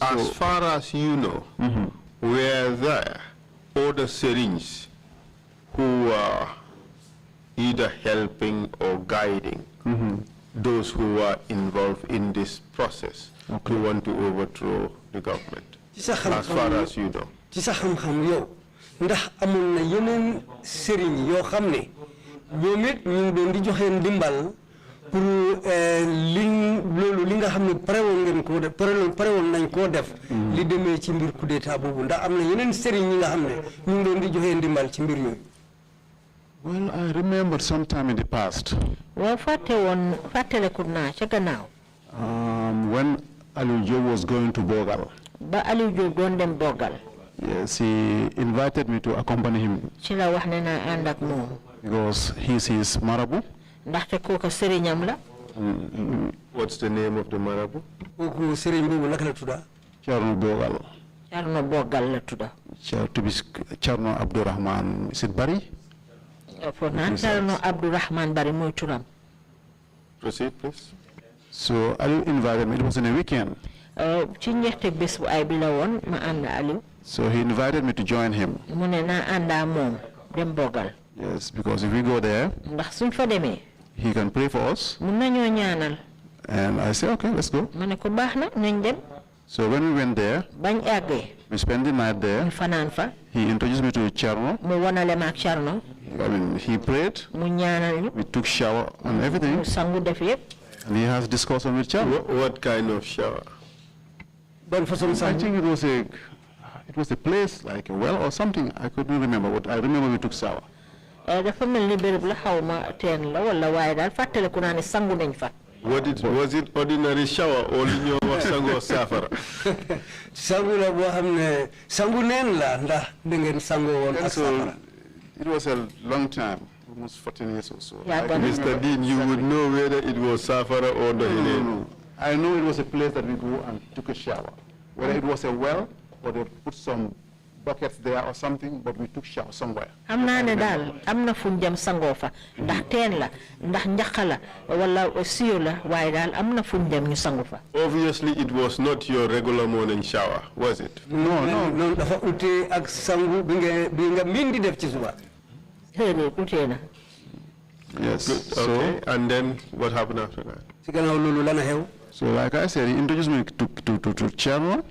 as far as you know, were there other Serings who are either helping or guiding those who are involved in this process to want to overthrow the government, as far as you know? ndax amul na yeneen sëriñ yoo xam ne ñoom it ñu ngi doon di joxe ndimbal pour loolu li nga xam ne parewoon ngeen koo def parewoon nañ koo def li demee ci mbir coup d'état boobu ndax am na yeneen sëriñ ñi nga xam ne ñu ngi doon di joxe ndimbal ci mbir yooyu. Well, I remember sometime in the past. Well, when Aliou Jobe was going to Bogal. Ba Aliou Jobe doon dem Bogal. Yes, he invited me to accompany him. Because he's his marabout. What's the name of the marabout? Charno Bogal. Charno Bogal la tuda. Charno Abdou Rahman. Is it Bari? Charno Abdou Rahman Bari moy turam. Proceed, please. So Aliou invited me. It was in a weekend. So he invited me to join him. Yes, because if we go there, he can pray for us. And I said, okay, let's go. So when we went there, we spent the night there. He introduced me to Charno. I mean, he prayed. We took shower and everything. And he has discussion with Charno. What kind of shower? I think it was a place like a well or something. I couldn't remember, but I remember we took shower. Was it ordinary shower or linyo sango safara? Sangu la bo xamne sangu nen la ndax da ngeen sango won ak safara. It was a long time, almost 14 years or so. Mr. Dean, you would know whether it was safara or the no. I know it was a place that we go and took a shower. Whether it was a well or they put some buckets there or something, but we took shower somewhere. Amna ne dal amna fuñ dem sango fa ndax teen la ndax ñaxala wala siyo la waye dal amna fuñ dem ñu sango fa. Obviously it was not your regular morning shower, was it? No, dafa uté ak sangu bi nga min di def ci suba. Uté na. Yes. Good. Okay. And then what happened after that? Ci gannaaw lolu la na xew. So like I said, he introduced me to Charno.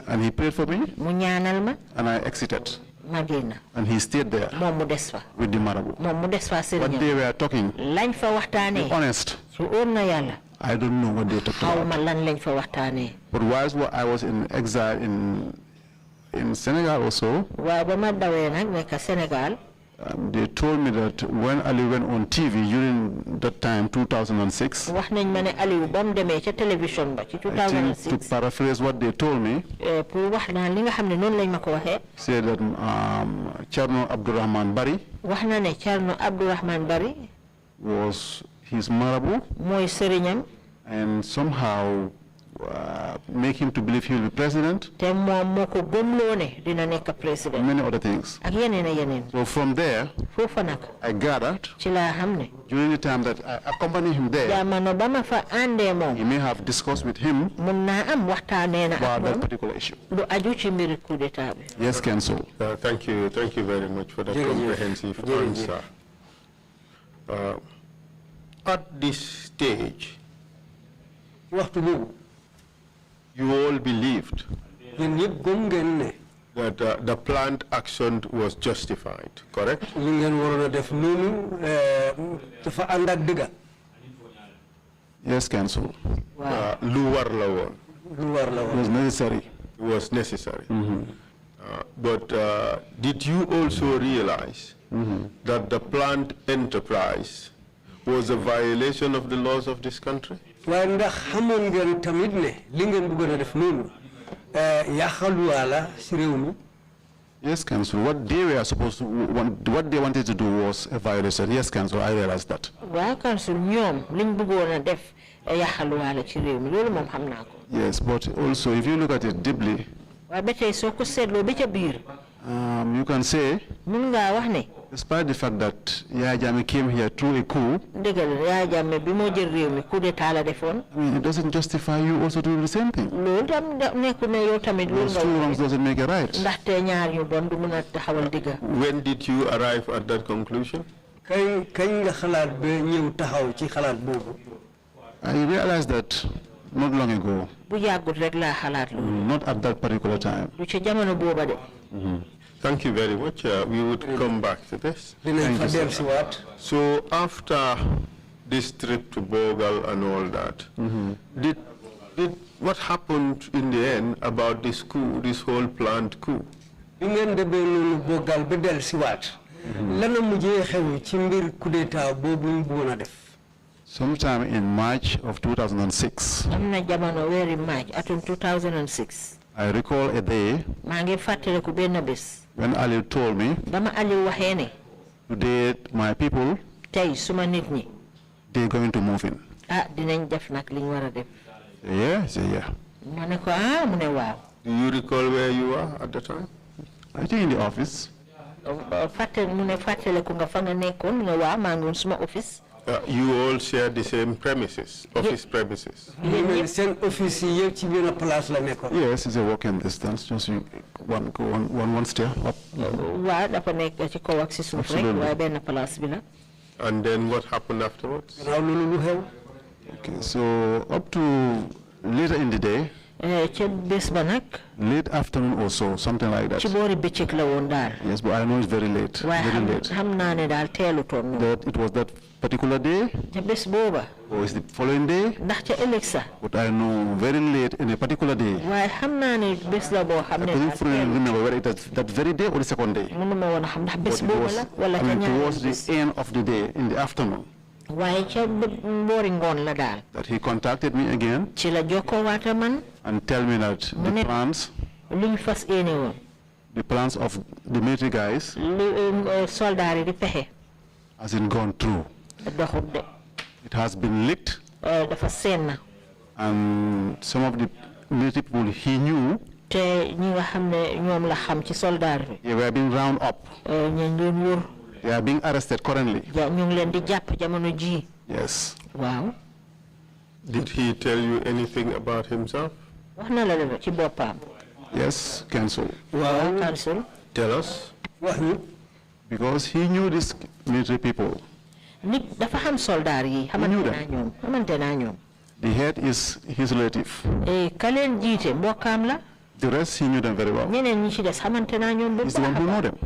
And he prayed for me. And I exited. And he stayed there with the marabout. What they were talking, to be honest, I don't know what they talked about. But whilst I was in exile in Senegal also, they told me that when Ali went on TV during that time, 2006, I think to paraphrase what they told me, said that Charno Abdou Rahman Bari was his marabout and somehow make him to believe he will be president. Many other things. So from there, I gathered during the time that I accompanied him there, he may have discussed with him about that particular issue. Yes, Council. Thank you very much for that comprehensive answer. At this stage, you all believed that the planned action was justified, correct? Yes, Council. It was necessary. It was necessary. But did you also realize that the planned enterprise was a violation of the laws of this country? waaye ndax xamoon ngeen tamit ne li ngeen bëggoon a def noonu yaxaluwaala si réew mi. Yes, Council. What they were supposed to, what they wanted to do was a violation. Yes, Council. I realized that. Well, Council, ñoom liñ bëggoon a def yaxaluwaala ci réew mi loolu moom xam naa ko. Yes, but also if you look at it deeply, waaye ba tey soo ko seetloo ba ca biir. You can say, mun ngaa wax ne. despite the fact that Yaya Jammeh came here through a coup, dëgg la Yaya Jammeh bi moo jël réew mi coup d'état la defoon. I mean, it doesn't justify you also doing the same thing. loolu tam nekku ne yow tamit loolu nga. Two wrongs doesn't make a right. ndaxte ñaar ñu bon du mun a taxawal digga. When did you arrive at that conclusion? kañ nga xalaat ba ñëw taxaw ci xalaat boobu. I realized that not long ago. bu yàggut rek laa xalaat loolu. Not at that particular time. du ci jamono booba de. Thank you very much. We would come back to this. So after this trip to Bogal and all that, did what happened in the end about this coup, this whole planned coup? Bogal bedel siwat. Lana mujhe xew ci mbir coup d'état bobu ñu bëggoon def. Sometime in March of 2006. Amna jamono wéri March atum 2006. I recall a day when Ali told me, today my people, they're going to move in. Yeah. Do you recall where you were at the time? I think in the office. You all share the same premises, office premises. Yes, it's a walking distance, just one stair up. Absolutely. And then what happened afterwards? Okay, so up to later in the day, late afternoon or so, something like that. Yes, but I know it's very late. Very late. That it was that particular day, or is the following day? But I know very late in a particular day. I couldn't fully remember whether it was that very day or the second day. But it was, towards the end of the day, in the afternoon. That he contacted me again and tell me that the plans of the military guys hasn't gone through. It has been leaked, and some of the military people he knew, they were being round up. They are being arrested currently. Yes. Wow. Did he tell you anything about himself? Yes, Council. Wow. Council. Tell us. Because he knew these military people. He knew them. The head is his relative. The rest, he knew them very well. He's the one who know them.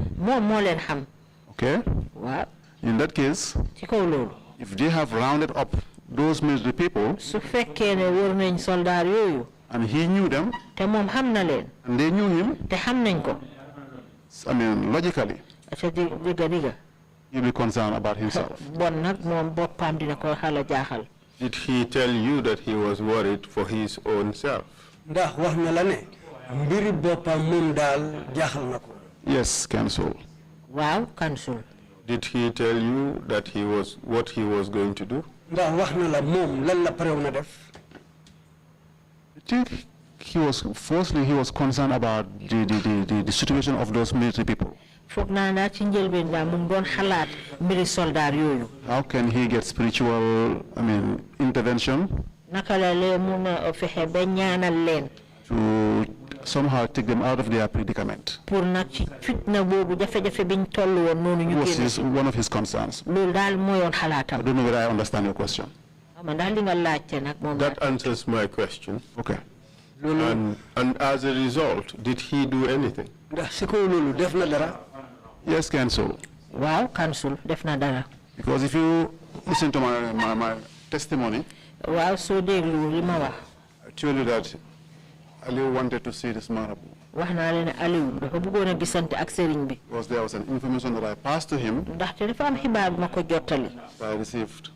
Okay? In that case, if they have rounded up those military people, and he knew them, and they knew him, I mean, logically, he'll be concerned about himself. Did he tell you that he was worried for his own self? Yes, Council. Wow, Council. Did he tell you that what he was going to do? I think he was concerned about the situation of those military people. How can he get spiritual, intervention to somehow take them out of their predicament? Was one of his concerns. I don't know whether I understand your question. That answers my question. Okay. And as a result, did he do anything? Yes, Council. Wow, Council, definitely. Because if you listen to my testimony, wow, so they I tell you that Ali wanted to see this marabout. Because there was an information that I passed to him that I received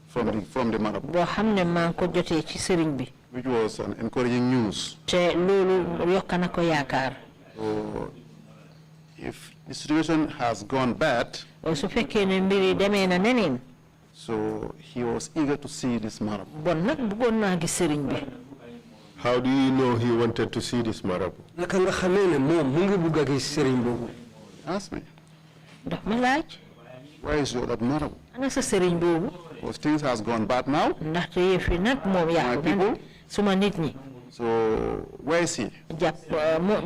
from the marabout. boo xam ne maa ngi ko jotee ci sëriñ bi. which was an encouraging news. te loolu yokk na ko yaakaar. So if the situation has gone bad, su fekkee ne mbir yi demee na neneen. so he was eager to see this marabout. bon nag bëggoon naa gis sëriñ bi. How do you know he wanted to see this marabout? naka nga xamee ne moom mu ngi bugg a gis sëriñ boobu. Ask me. ndax ma laaj. Where is that marabout? ana sa sëriñ boobu. Because things has gone bad now. ndaxte yëf yi nag moom yàqu na suma nit ñi. So where is he? jàpp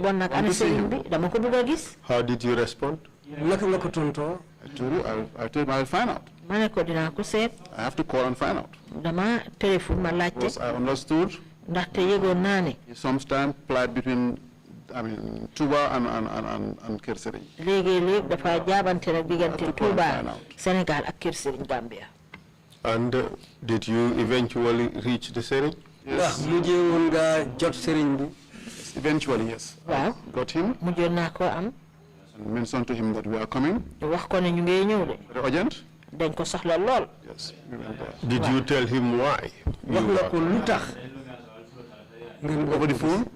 bon nag ana sëriñ bi dama ko bëgg a gis. How did you respond? naka nga ko tontoo. I told you, I told him I'll find out. ma ne ko dinaa ko seet. I have to call and find out. dama téléphone ma laajte. Because I understood. ndaxte yëgoon naa ne. He sometimes plied between, Touba and Kër Serigne. léegi-léeg dafa jaabante nag diggante Touba Sénégal ak Kër Serigne Gambia. And did you eventually reach the Serigne? Yes. Mujjee woon nga jot sëriñ bi. Eventually, yes. Waaw. Got him. mujjoon naa ko am. And mentioned to him that we are coming. wax ko ne ñu ngi ñëw de. Very urgent. dañ ko soxla lool. Yes, we went there. Did you tell him why? wax nga ko lu tax. Over the phone?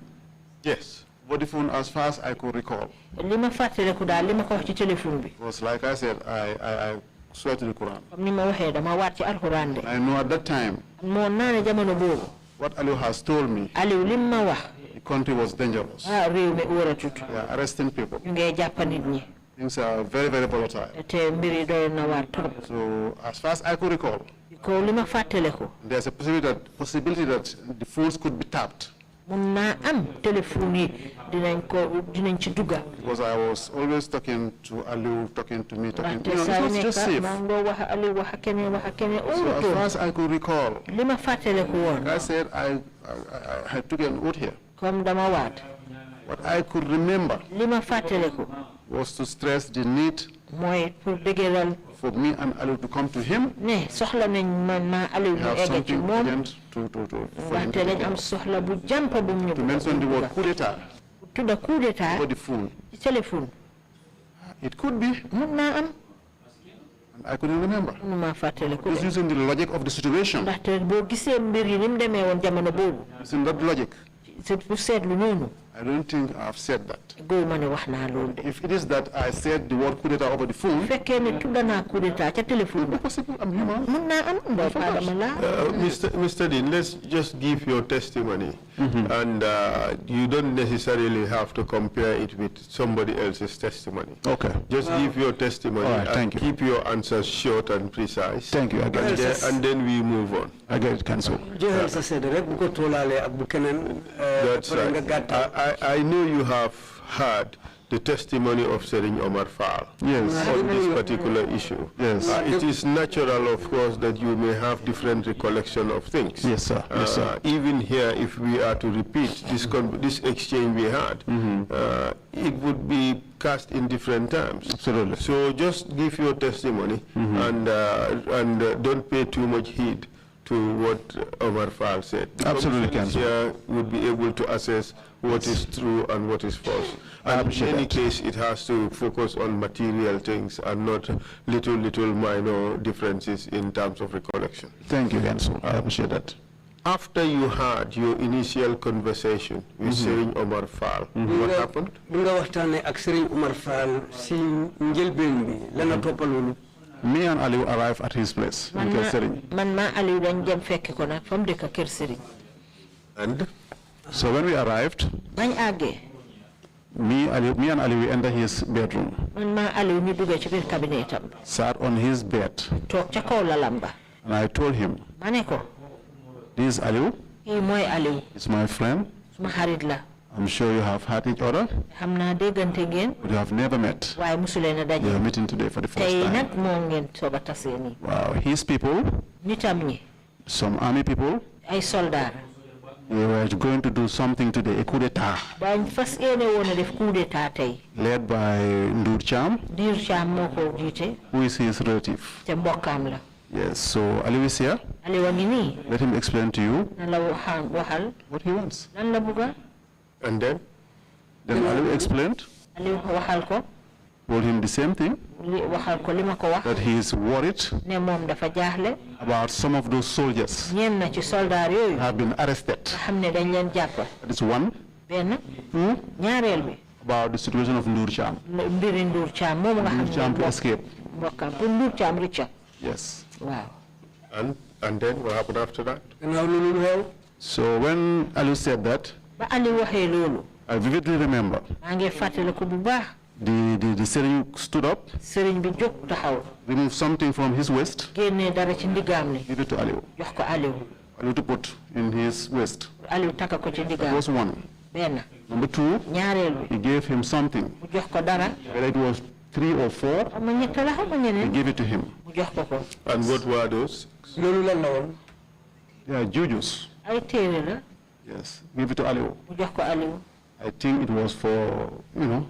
Yes. Over the phone, as far as I could recall. li ma fàttaliku daal li ma ko wax ci téléphone bi. Was like I said, I swear to the Quran. comme ni ma waxee dama waat ci alxuraan de. I know at that time, moo naa ne jamono boobu. what Aliou has told me, Aliou lim ma wax. the country was dangerous. réew mi wóoratut. They are arresting people. ñu ngee jàpp nit ñi. Things are very, very volatile. te mbir yi doy na waar trop. So, as far as I could recall, ko li ma fàttaliku. there's a possibility that the phones could be tapped. mun naa am téléphone yi dinañ ci dugga. Because I was always talking to Aliou, talking to me, talking to me. ndaxte saa yu It was just nekk safe. maa ngi wax Aliou wax keneen wax keneen. So as far as I could recall, li ma fàttaliku woon. like I said, I took an oath here. comme dama waat. What I could remember li ma fàttaliku. was to stress the need mooy pour dëgëral. for me and Aliou to come to him. ne soxla nañ ma Aliou We ñu have egg ci something moom. urgent for him ndaxte to dañ get. am soxla bu jàmpa bu ñu. To mention the word coup d'etat tudda coup d'état over the phone. ci téléphone. It could be, mun naa am. and I couldn't remember. mënuma fàttaliku Just de. using the logic of the situation. ndaxte boo gisee mbir yi ni mu demee woon jamono boobu. Using that logic, c'est pour seetlu noonu. I don't think I've said that. góob ma ne wax naa loolu de. If it is that I said the word coup d'etat over the phone, fekkee ne tudda naa coup d'état ca téléphone ba. possible, I'm human. mun naa am doomu aadama laa. Mr. Deen, let's just give your testimony. And you don't necessarily have to compare it with somebody else's testimony. Okay. Just give your testimony All right, and thank you. keep your answers short and precise. Thank you. I get it. And then we move on. I get it, Council. joxeel sa seede rek bu ko toolaalee ak bu keneen. That's pare nga right. gàttal. I know you have heard the testimony of Serigne Omar Fall Yes. on this particular issue. Yes. It is natural, of course, that you may have different recollection of things. Yes, sir. Yes, sir. Even here, if we are to repeat this exchange we had, it would be cast in different terms. Absolutely. So just give your testimony and don't pay too much heed to what Omar Fall said. The Absolutely, commission Council. here would be able to assess what is true and what is false. And in any case, it has to focus on material things and not little minor differences in terms of recollection. Thank you, Council. I appreciate that. After you had your initial conversation with Serigne Omar Fall, what happened? bi nga waxtaanee ak Serigne Omar Fall si njëlbeen bi lana toppal loolu. Me and Aliou arrived at his place in Kër Serigne. man maa Aliou dañ dem fekk ko nag fa mu dëkk Kër Serigne. And? So when we arrived, bañ àggee. me and Aliou, we entered his bedroom, man maa Aliou ñu duggee ci biir cabinetam. sat on his bed, toog ca kaw lalam ba. and I told him, ma ne ko. this is Aliou, kii mooy Aliou. he's my friend. suma xarit la. I'm sure you have had each other, xam naa déggante ngeen. but you have never met. waaye mosuleen a You are daje. meeting today for the first tey time. nag moo ngeen soog a tasee nii. Wow, his people, nitam ñi. some army people, ay soldaar. they were going to do something today, a coup d'etat, dañ fas yéene woon a def coup d'état tey. led by Deen Trrc, Deen Trrc moo ko jiite. who is his relative. te mbokkaam la. Yes, so Aliou is here. Aliou a ngi nii. Let him explain to you na la waxal. what he wants. lan la bugga. And then? Then Aliou explained. Aliou waxal ko. told him the same thing, that he is worried about some of those soldiers have been arrested. That is one. Two, about the situation of Ndur Cham. Ndur Cham to escape. Yes. Wow. And then what happened after that? So when Aliu said that, I vividly remember the Serigne stood up, removed something from his waist, gave it to Aliu. Aliu to put in his waist. That was one. Number two, he gave him something. Whether it was 3 or 4, he gave it to him. And what were those? They are jujus. Yes, give it to Aliu. I think it was for, you know,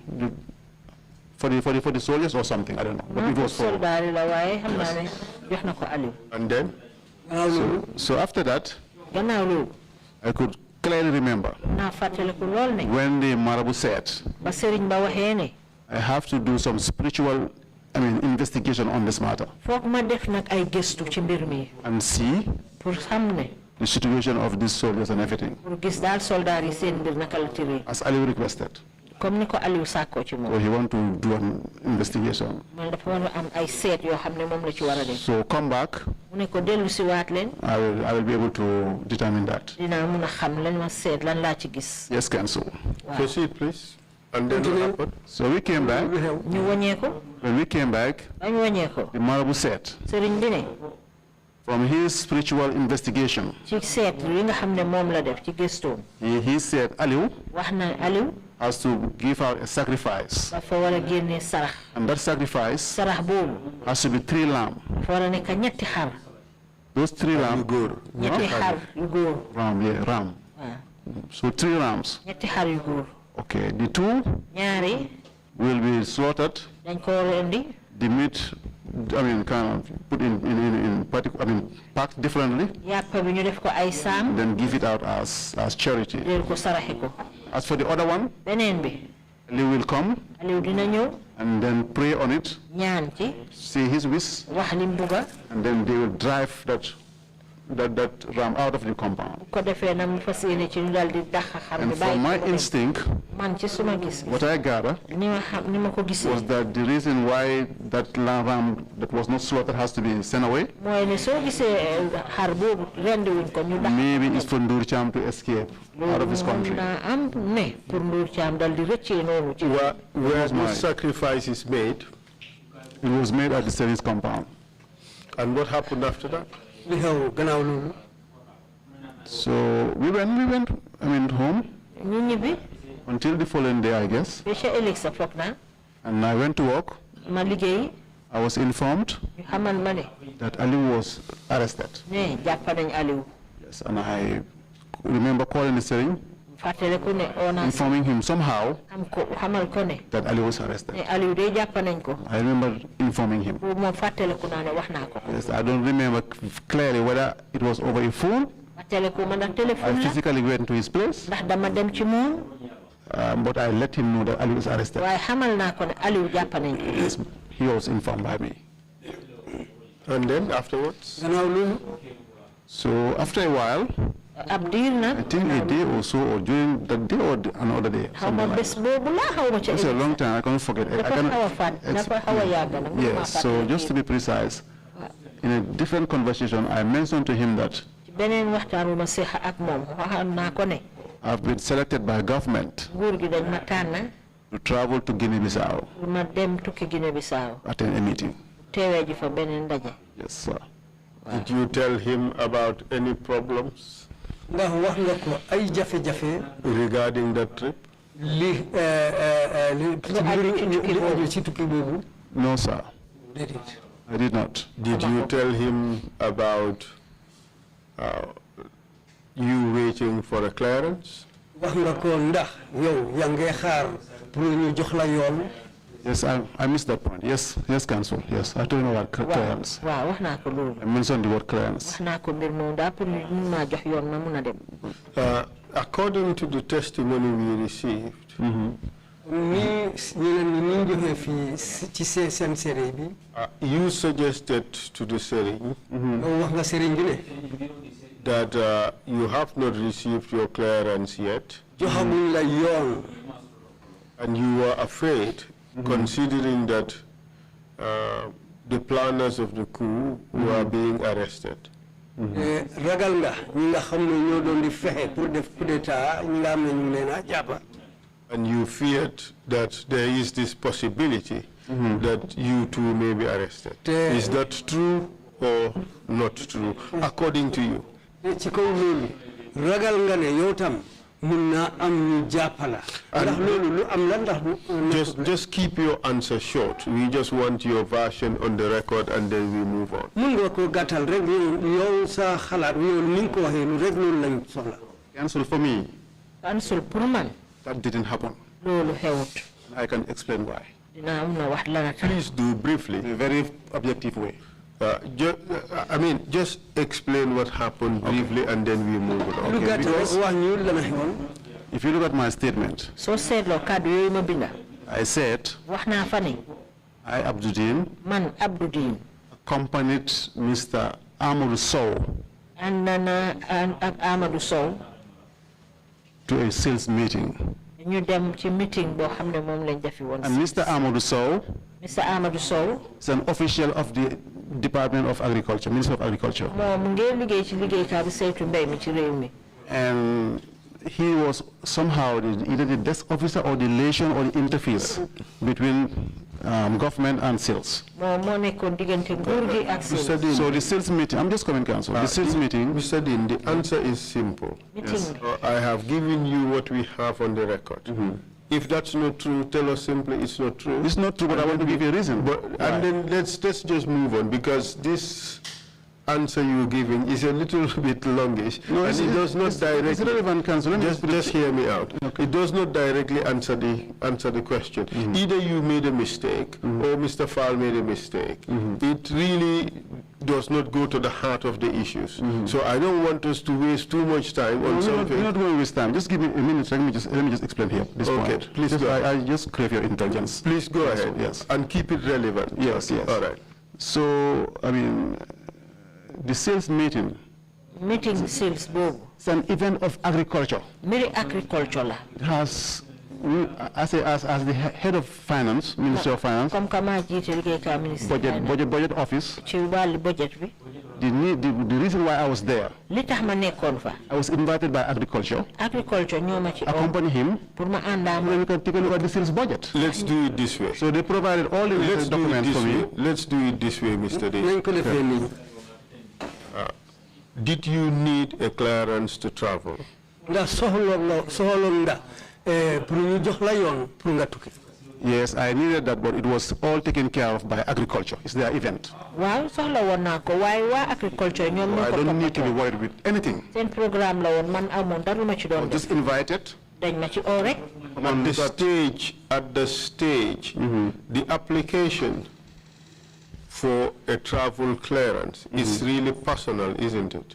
for the soldiers or something, I don't know. But it was for. Yes. And then? So after that, I could clearly remember when the marabout said, I have to do some spiritual, investigation on this matter and see the situation of these soldiers and everything, as Ali requested. So he want to do an investigation. So come back, I will be able to determine that. Yes, Council. Proceed, please. And then what happened? So we came back. When we came back, the marabout said, from his spiritual investigation, he said Aliu has to give out a sacrifice. And that sacrifice has to be 3 lambs. Those 3 lambs. Ram, yeah, ram. So 3 rams. Okay, the 2 will be slaughtered. The meat, kind of put packed differently. Then give it out as charity. As for the other one, Aliu will come and then pray on it, say his wish, and then they will drive that ram out of the compound. And from my instinct, what I gather was that the reason why that ram that was not slaughtered has to be sent away, maybe it's for Ndur Cham to escape out of this country. Where the sacrifice is made? It was made at the Serigne compound. And what happened after that? So we went home until the following day, I guess. And I went to work. I was informed that Aliu was arrested. Yes, and I remember calling the Serigne, informing him somehow that Aliu was arrested. I remember informing him. Yes, I don't remember clearly whether it was over a phone. I physically went to his place, but I let him know that Aliu was arrested. Yes, he was informed by me. And then afterwards? So after a while, I think a day or so, or during that day or another day. It's a long time, I can't forget. Yes, so just to be precise, in a different conversation, I mentioned to him that I've been selected by government to travel to Guinea-Bissau, attend a meeting. Yes, sir. Did you tell him about any problems regarding that trip? No, sir. I did not. Did you tell him about you waiting for a clearance? Yes, I missed that point. Yes, Council. Yes, I told him about clearance. I mentioned the word clearance. According to the testimony we received, You suggested to the Sering that you have not received your clearance yet, and you were afraid, considering that the planners of the coup were being arrested. And you feared that there is this possibility that you too may be arrested. Is that true or not true, according to you? Just keep your answer short. We just want your version on the record and then we move on. Counsel, for me, Counsel Puruman. that didn't happen. I can explain why. Please do briefly. In a very objective way. Just explain what happened briefly and then we move on. Okay, because if you look at my statement, So said I said, I, Abdou, Man Abdou, accompanied Mr. Amadou Sow and Amadou Sow to a sales meeting. ñu dem ci meeting boo xam ne moom lañ defi woon. And Mr. Amadou Sow is an official of the Department of Agriculture, Ministry of Agriculture. moom ngeen liggéey ci liggéeykat bi saytu mbéy mi ci réew mi. And he was somehow either the desk officer or the liaison or the interface between government and sales. moom moo nekkoon diggante nguur gi ak sales. So the sales meeting, I'm just coming, Council. The sales meeting. Mr. Dean, the answer is simple. Yes. I have given you what we have on the record. If that's not true, tell us simply it's not true. It's not true, but I want to give you a reason. And then let's just move on, because this answer you're giving is a little bit longish. No, and it does not directly. It's relevant, Council. Just hear me out. Okay. It does not directly answer the question. Either you made a mistake or Mr. Fall made a mistake. It really does not go to the heart of the issues. So I don't want us to waste too much time on something. You're not going to waste time. Just give me a minute. Let me just explain here. This point. Please go. I just crave your indulgence. Please go ahead. Yes. And keep it relevant. Yes. All right. So, the sales meeting. Meeting sales boobu. It's an event of agriculture. Mbiri agriculture la. It has, as the head of finance, Ministry of Finance, comme kama jiite liggéeykat ministre budget office. ci wàllu budget bi. The reason why I was there, li tax ma nekkoon fa. I was invited by agriculture. Agriculture ñoo ma ci accompany him. pour ma àndaam. We can take a look at the sales budget. Let's do it this way. So they provided all the documents for me. Let's do it this way, Mr. Deen. Did you need a clearance to travel? Yes, I needed that, but it was all taken care of by agriculture. It's their event. Waaw soxla woon naa ko waaye waa agriculture ñoom ñoo ko I don't need to be worried with anything. seen programme la woon man amoon dara lu ma ci doon def. Just invited. dañ ma ci oo rek. At the stage, the application for a travel clearance is really personal, isn't it?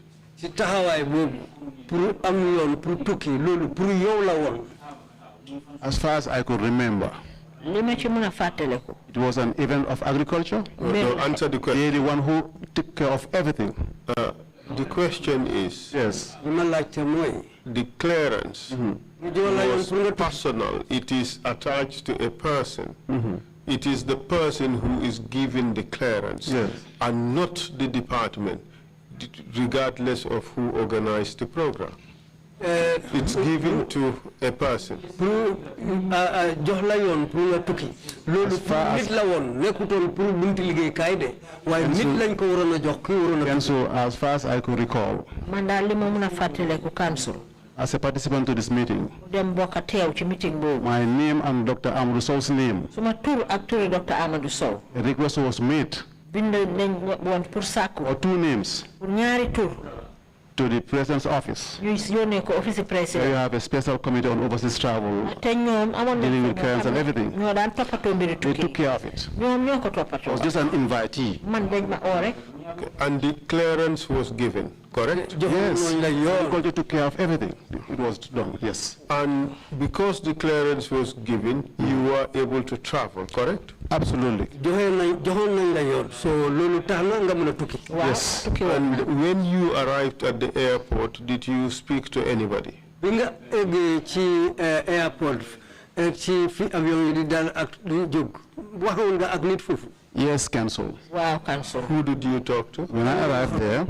As far as I could remember, it was an event of agriculture. No, answer the question. They're the one who took care of everything. The question is, yes, the clearance was personal. It is attached to a person. It is the person who is given the clearance, yes, and not the department, regardless of who organized the program. It's given to a person. And so, as far as I could recall, as a participant to this meeting, my name and Dr. Amadou Sow's name, a request was made or two names to the President's office. There you have a special committee on overseas travel, dealing with clearance and everything. They took care of it. I was just an invitee. Okay. And the clearance was given. correct? Yes, agriculture took care of everything. It was done, yes. And because the clearance was given, you were able to travel, correct? Absolutely. Yes. And when you arrived at the airport, did you speak to anybody? Yes, Council. Wow, Council. Who did you talk to? When I arrived there,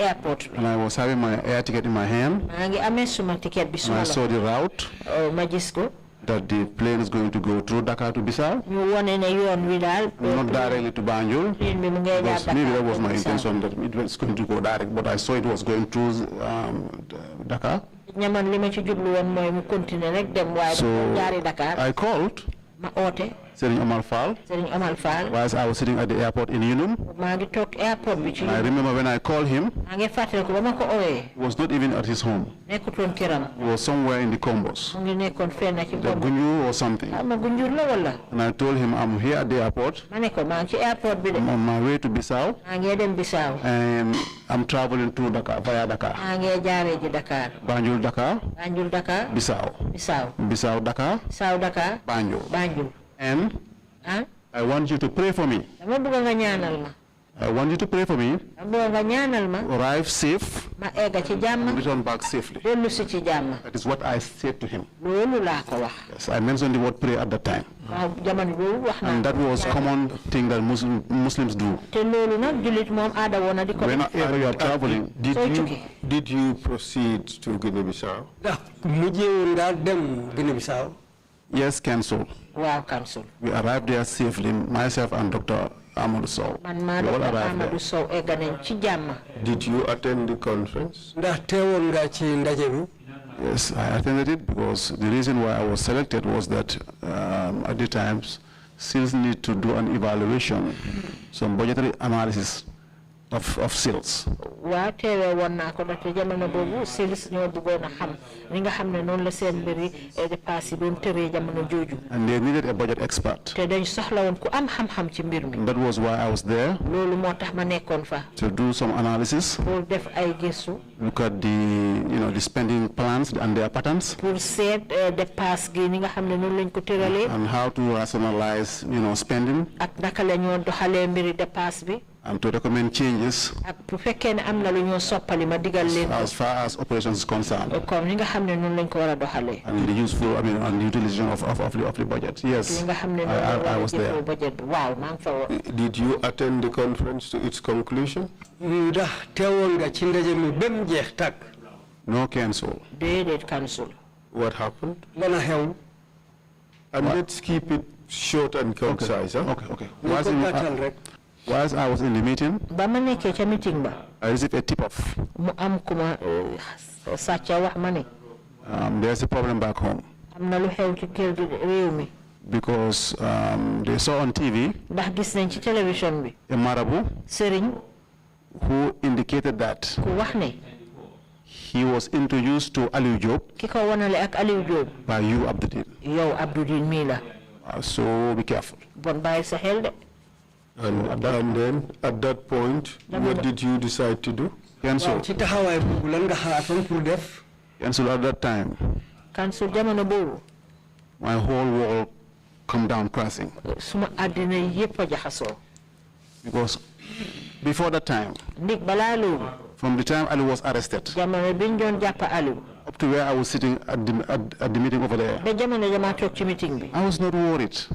airport, and I was having my air ticket in my hand, and I saw the route that the plane is going to go through Dakar to Bissau, not directly to Banjul, because maybe that was my intention that it was going to go direct, but I saw it was going through Dakar. So I called Serigne Omar Fall, whilst I was sitting at the airport in Unum. I remember when I called him, he was not even at his home. He was somewhere in the Combos, the Gunju or something. And I told him, I'm here at the airport. I'm on my way to Bissau. And I'm traveling to Dakar, via Dakar. Banjul, Dakar. Bissau. Bissau, Dakar. Banjul. And I want you to pray for me. I want you to pray for me. Arrive safe. Return back safely. That is what I said to him. Yes, I mentioned the word pray at that time. And that was a common thing that Muslims do. Whenever you are traveling, did you proceed to Guinea-Bissau? Yes, Council. Wow, Council. We arrived there safely, myself and Dr. Amadou Sow. We all arrived there. Did you attend the conference? Yes, I attended it because the reason why I was selected was that at the times, sales need to do an evaluation, some budgetary analysis of sales. And they needed a budget expert. And that was why I was there, to do some analysis, look at the spending plans and their patterns, and how to rationalize spending, and to recommend changes as far as operations is concerned, and the useful, and the utilization of the budget. Yes, I was there. Did you attend the conference to its conclusion? No, Council. What happened? And let's keep it short and concise. Okay. Whilst I was in the meeting, I received a tip-off. There's a problem back home. Because they saw on TV a marabout who indicated that he was introduced to Aliou Job by you, Abdou. So be careful. And then, at that point, what did you decide to do? Council, at that time, my whole world come down crashing. Because before that time, from the time Ali was arrested, up to where I was sitting at the meeting over there, I was not worried. To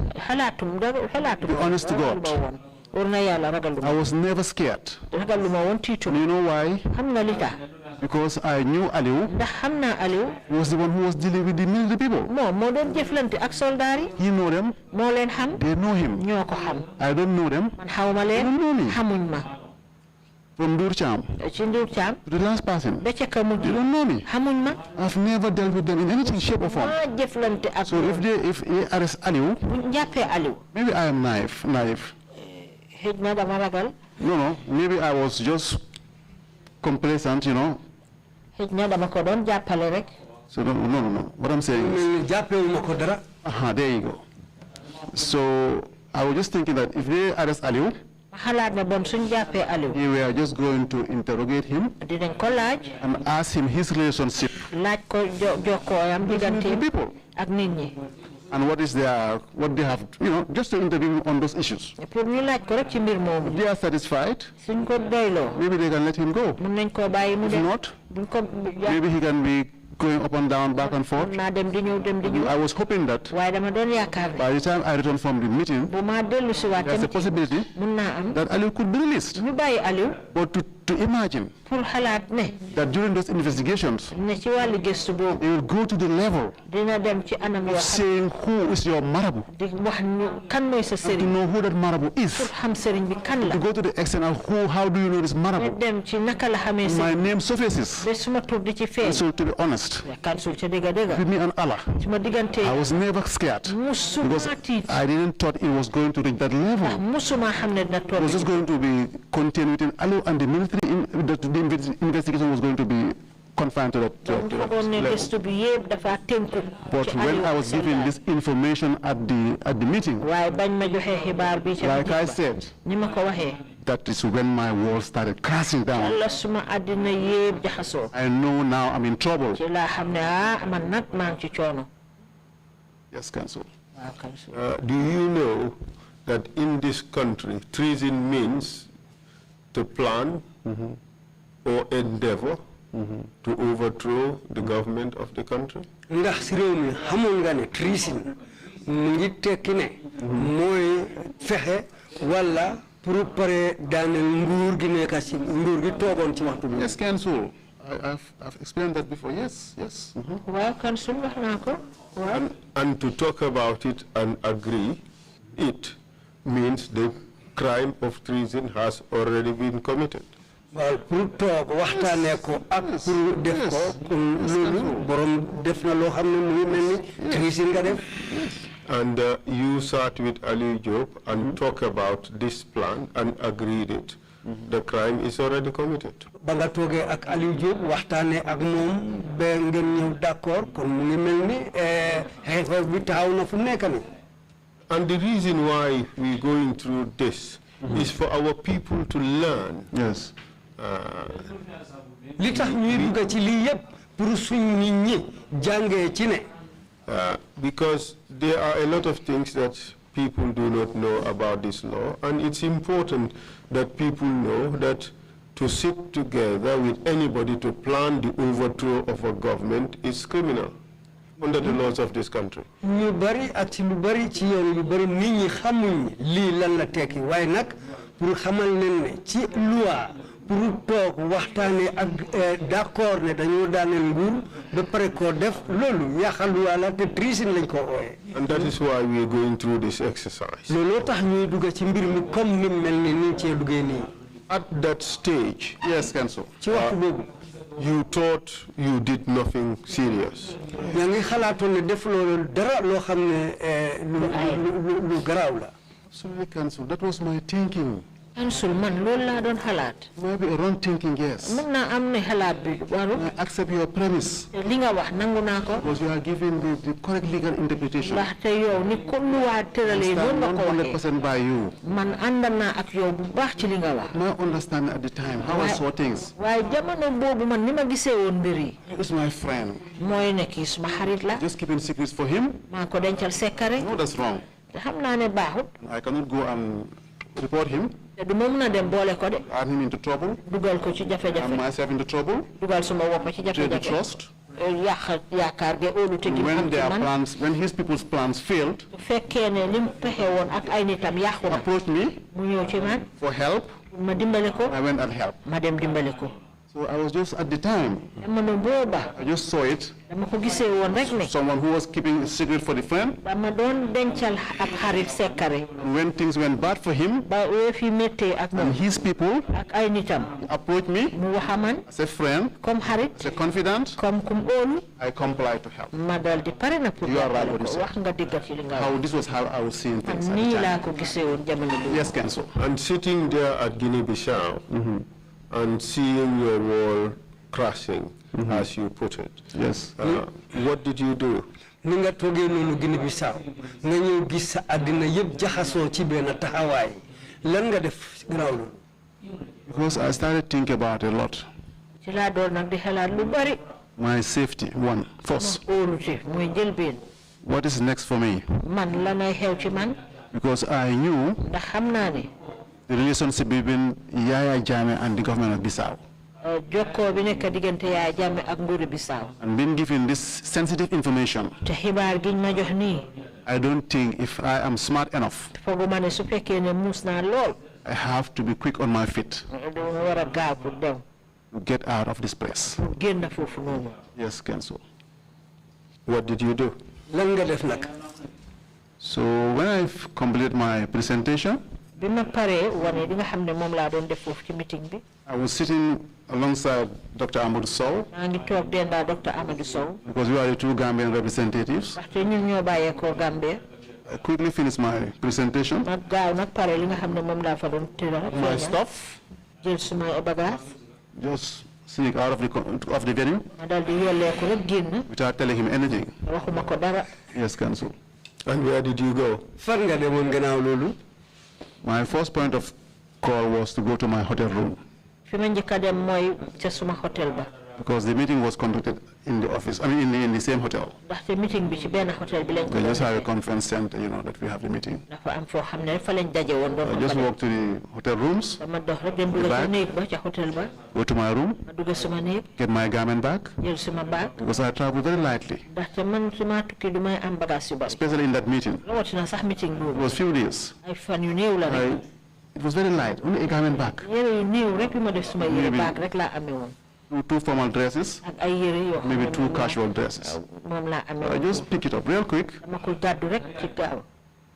be honest to God, I was never scared. You know why? Because I knew Aliou was the one who was dealing with the military people. He know them. They know him. I don't know them. They don't know me. From Deen Trrc to the last person, they don't know me. I've never dealt with them in any shape or form. So if they arrest Aliou, maybe I am naive. No, maybe I was just complacent, So no. What I'm saying is, there you go. So I was just thinking that if they arrest Aliou, we were just going to interrogate him and ask him his relationship with people. And what they have, just to interview him on those issues. If they are satisfied, maybe they can let him go. If not, maybe he can be going up and down, back and forth. I was hoping that by the time I returned from the meeting, there's a possibility that Ali could be released. But to imagine that during those investigations, they will go to the level of saying who is your marabout, and to know who that marabout is, to go to the extent of how do you know this marabout? My name surfaces. And so to be honest, with me and Allah, I was never scared because I didn't thought it was going to reach that level. It was just going to be contained within Allah and the military. The investigation was going to be confined to that level. But when I was given this information at the meeting, like I said, that is when my world started crashing down. I know now I'm in trouble. Yes, Council. Do you know that in this country, treason means to plan or endeavor to overthrow the government of the country? Yes, Council. I've explained that before. Yes. And to talk about it and agree, it means the crime of treason has already been committed. And you sat with Ali Job and talk about this plan and agreed it. The crime is already committed. And the reason why we're going through this is for our people to learn. Yes. Because there are a lot of things that people do not know about this law, and it's important that people know that to sit together with anybody to plan the overthrow of a government is criminal under the laws of this country. And that is why we are going through this exercise. At that stage, yes, Council, you thought you did nothing serious. Absolutely, Council. That was my thinking. Maybe a wrong thinking, yes. I accept your premise. Because you are giving the correct legal interpretation. I stand 100% by you. My understanding at the time, how I saw things. He was my friend. Just keeping secrets for him? No, that's wrong. I cannot go and report him. Add him into trouble. And myself into trouble. Trade the trust. When their plans, when his people's plans failed, approached me for help. I went and helped. So I was just at the time, I just saw it. Someone who was keeping a secret for the friend. When things went bad for him, and his people approached me as a friend, as a confidant, I complied to help. You are right what you said. This was how I was seeing things at the time. Yes, Council. And sitting there at Guinea-Bissau, and seeing your wall crashing, as you put it. Yes. What did you do? lan nga def gannaaw loolu. Because I started thinking about a lot. ci laa doon nag di xalaat lu bari. My safety, first. óolute mooy njëlbeen. What is next for me? Man lanay xew ci man. Because I knew ndax xam naa ne. the relationship between Yaya Jammeh and the government of Bissau. jokkoo bi nekk diggante Yaya Jammeh ak nguuru Bissau. And being given this sensitive information, te xibaar giñ ma jox nii. I don't think if I am smart enough, fooguma ne su fekkee ne muus naa lool. I have to be quick on my feet dama war a gaaw pour dem. to get out of this place. pour génn foofu noonu. Yes, Council. What did you do? lan nga def nag. So when I completed my presentation, bi ma paree wane li nga xam ne moom laa doon def foofu ci meeting bi. I was sitting alongside Dr. Amadou Sow maa ngi toog dendaa Dr. Amadou Sow. because we are the two Gambian representatives. ndaxte ñun ñoo bàyyeekoo Gambia. I quickly finished my presentation. ma gaaw nag pare li nga xam ne moom laa fa doon tëral. My stuff, jël suma bagage. just sneak out of the venue ma dal di yolleeku rek génn. without telling him anything. waxuma ko dara. Yes, Council. And where did you go? fan nga demoon gannaaw loolu. My first point of call was to go to my hotel room fi ma njëkk a dem mooy ca suma hotel ba. because the meeting was conducted in the office, in the same hotel. ndaxte meeting bi ci benn hotel bi lañ ko They just have a doon. conference center, that we have the meeting. dafa am foo xam ne fa lañ daje woon doon I ko just fa walked to the hotel rooms, dama dox rek dem dugg ca back. néeg ba ca hotel ba. go to my room, ma dugg suma néeg get my garment back jël suma baag. because I travel very lightly, ndaxte man suma tukki du may am bagage yu bari. especially in that meeting. rawatina sax meeting It boobu. was few days. ay fan yu néew la rek. It was very light, only a garment bag, yére yu néew rek yu ma def suma yére Maybe. baag rek laa amee woon. two formal dresses, ak ay yére yoo xam maybe ne two moom laa- casual dresses. moom laa amee I woon. just picked it up real quick. dama ko gàddu rek ci gaaw.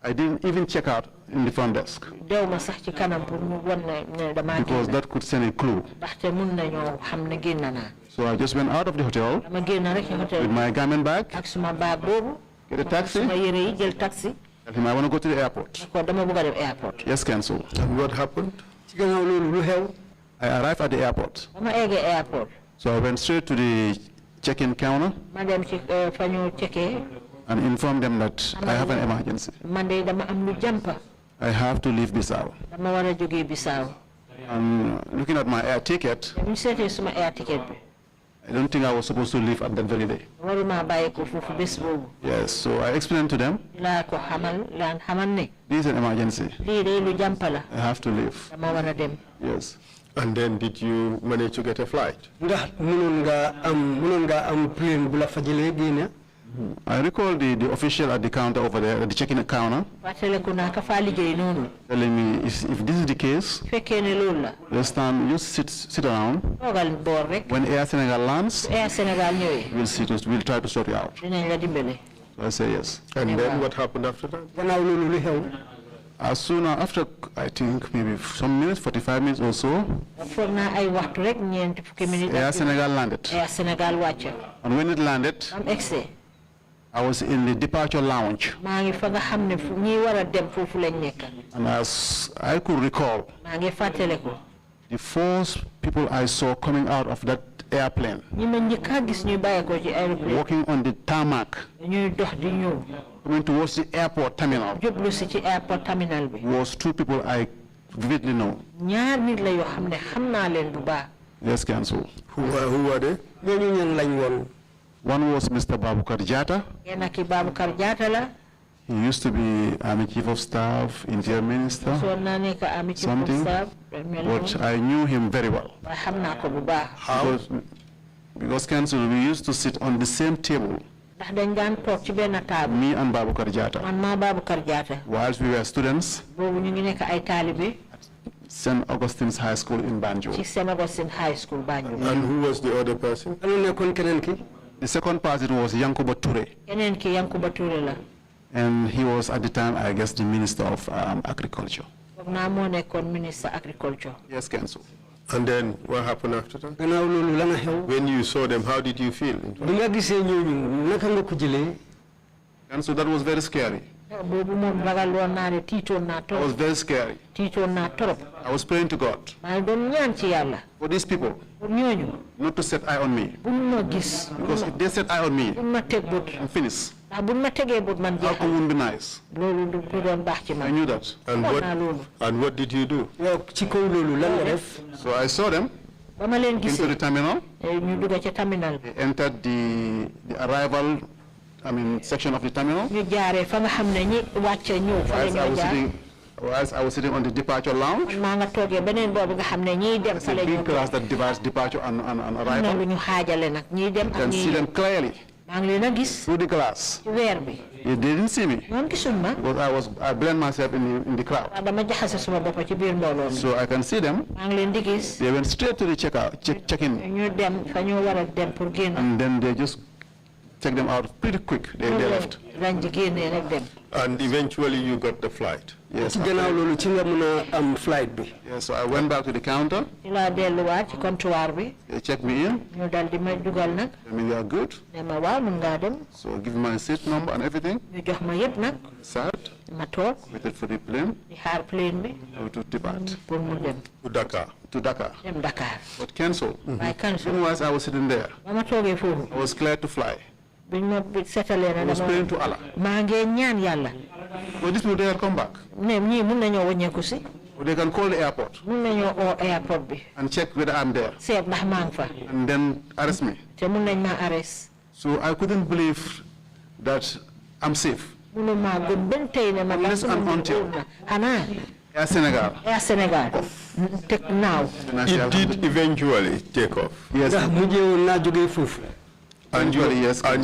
I didn't even check out in the front desk dew ma sax ci kanam pour mu wan ne damaa because génn. that could send a clue. ndaxte mun nañoo xam ne génn naa. So I just went out of the hotel dama génn rek ci hotel with bi my garment bag, ak suma baag boobu. get a taxi, suma yére yi jël taxi. tell him I want to go to the airport. ko dama bëgg a dem airport. Yes, Council. And what happened? ci gannaaw loolu lu xew. I arrived at the airport. dama eggee airport. So I went straight to the check-in counter ma dem ci fa ñu checkee. and informed them that I have an emergency. man de dama am lu jàmpa. I have to leave Bissau. dama war a jógee Bissau. And looking at my air ticket, bu ñu seetee suma air ticket bi. I don't think I was supposed to leave at that very day. waruma bàyyi ko foofu bés boobu. Yes, so I explained to them, laa ko xamal ne. this is an emergency. lii de lu jàmpa la. I have to leave. dama war a dem. Yes. And then did you manage to get a flight? ndax mënoon nga am plane bu la fa jëlee génne. I recall the official at the counter over there, at the check-in counter, fàttaliku naa ka faa liggéey noonu. telling me if this is the case, fekkee ne loolu la. just sit around. toogal boor rek. When Air Senegal lands, Air Sénégal ñëwee. we'll try to sort you out. dinañ la dimbale. So I say yes. And then what happened after that? gannaaw loolu lu xew. As soon after, I think maybe some minutes, 45 minutes or so, foog naa ay waxtu rek ñeenti fukki minutes. Air Senegal landed. Air Sénégal wàcc. And when it landed, am excès. I was in the departure lounge. maa ngi fa nga xam ne fu ñi war a dem foofu lañ nekk. And as I could recall, maa ngi fàttaliku. the first people I saw coming out of that airplane, ñi ma njëkk a gis ñuy bàyyeekoo ci aéroplane. walking on the tarmac, ñuy dox di ñëw. coming towards the airport terminal, jublu si ci airport terminal bi. was two people I vividly know. ñaar nit la yoo xam ne xam naa leen bu baax. Yes, Council. Who were they? ñooñu ñan lañ woon. One was Mr. Babukar Jatta. kenn ki Baboucarr Jatta la. He used to be Army Chief of Staff, Interior Minister, soo naa nekk Army Chief of something, Staff. but I knew him very well. waaye xam naa ko bu baax. Because Council, we used to sit on the same table, ndax dañ daan toog ci benn table. me and Babukar Jatta, man maa Baboucarr Jatta. whilst we were students boobu ñu ngi nekk ay taalibe. St. Augustine's High School in Banjul. ci St. Augustine High School Banjul. And who was the other person? anu nekkoon keneen ki. The second person was Yankuba Toure, keneen ki Yankuba Touré la. and he was at the time, I guess, the Minister of Agriculture. foog naa moo nekkoon ministre agriculture. Yes, Council. And then what happened after that? gannaaw loolu la nga xew. When you saw them, how did you feel? bi nga gisee ñooñu naka nga ko jëlee. And so that was very scary. boobu moom ragaloon naa ne tiitoon naa It was torop. very scary. tiitoon naa torop. I was praying to God maa ngi doon ñaan ci yàlla. for these people pour ñooñu. not to set eye on me. buñ ma gis. Because if they set eye on me, buñ ma teg bët. I'm finished. How come wouldn't be nice? I knew that. And what did you do? So I saw them into the terminal. They entered the arrival, section of the terminal. Whilst I was sitting on the departure lounge, there's a big class that divides departure and arrival. You can see them clearly through the glass. They didn't see me because I blend myself in the crowd. So I can see them. They went straight to the check-in. And then they just checked them out pretty quick. They left. And eventually you got the flight. Yes. Yes, so I went back to the counter. They checked me in. You are good. So give me my seat number and everything. Sat. Waited for the plane. To depart. To Dakar. To Dakar. But cancel. Otherwise I was sitting there. I was cleared to fly. I was praying to Allah. Well, this will dare come back. Or they can call the airport and check whether I'm there and then arrest me. So I couldn't believe that I'm safe. Unless and until Air Senegal. Take now. It did eventually take off. Yes. And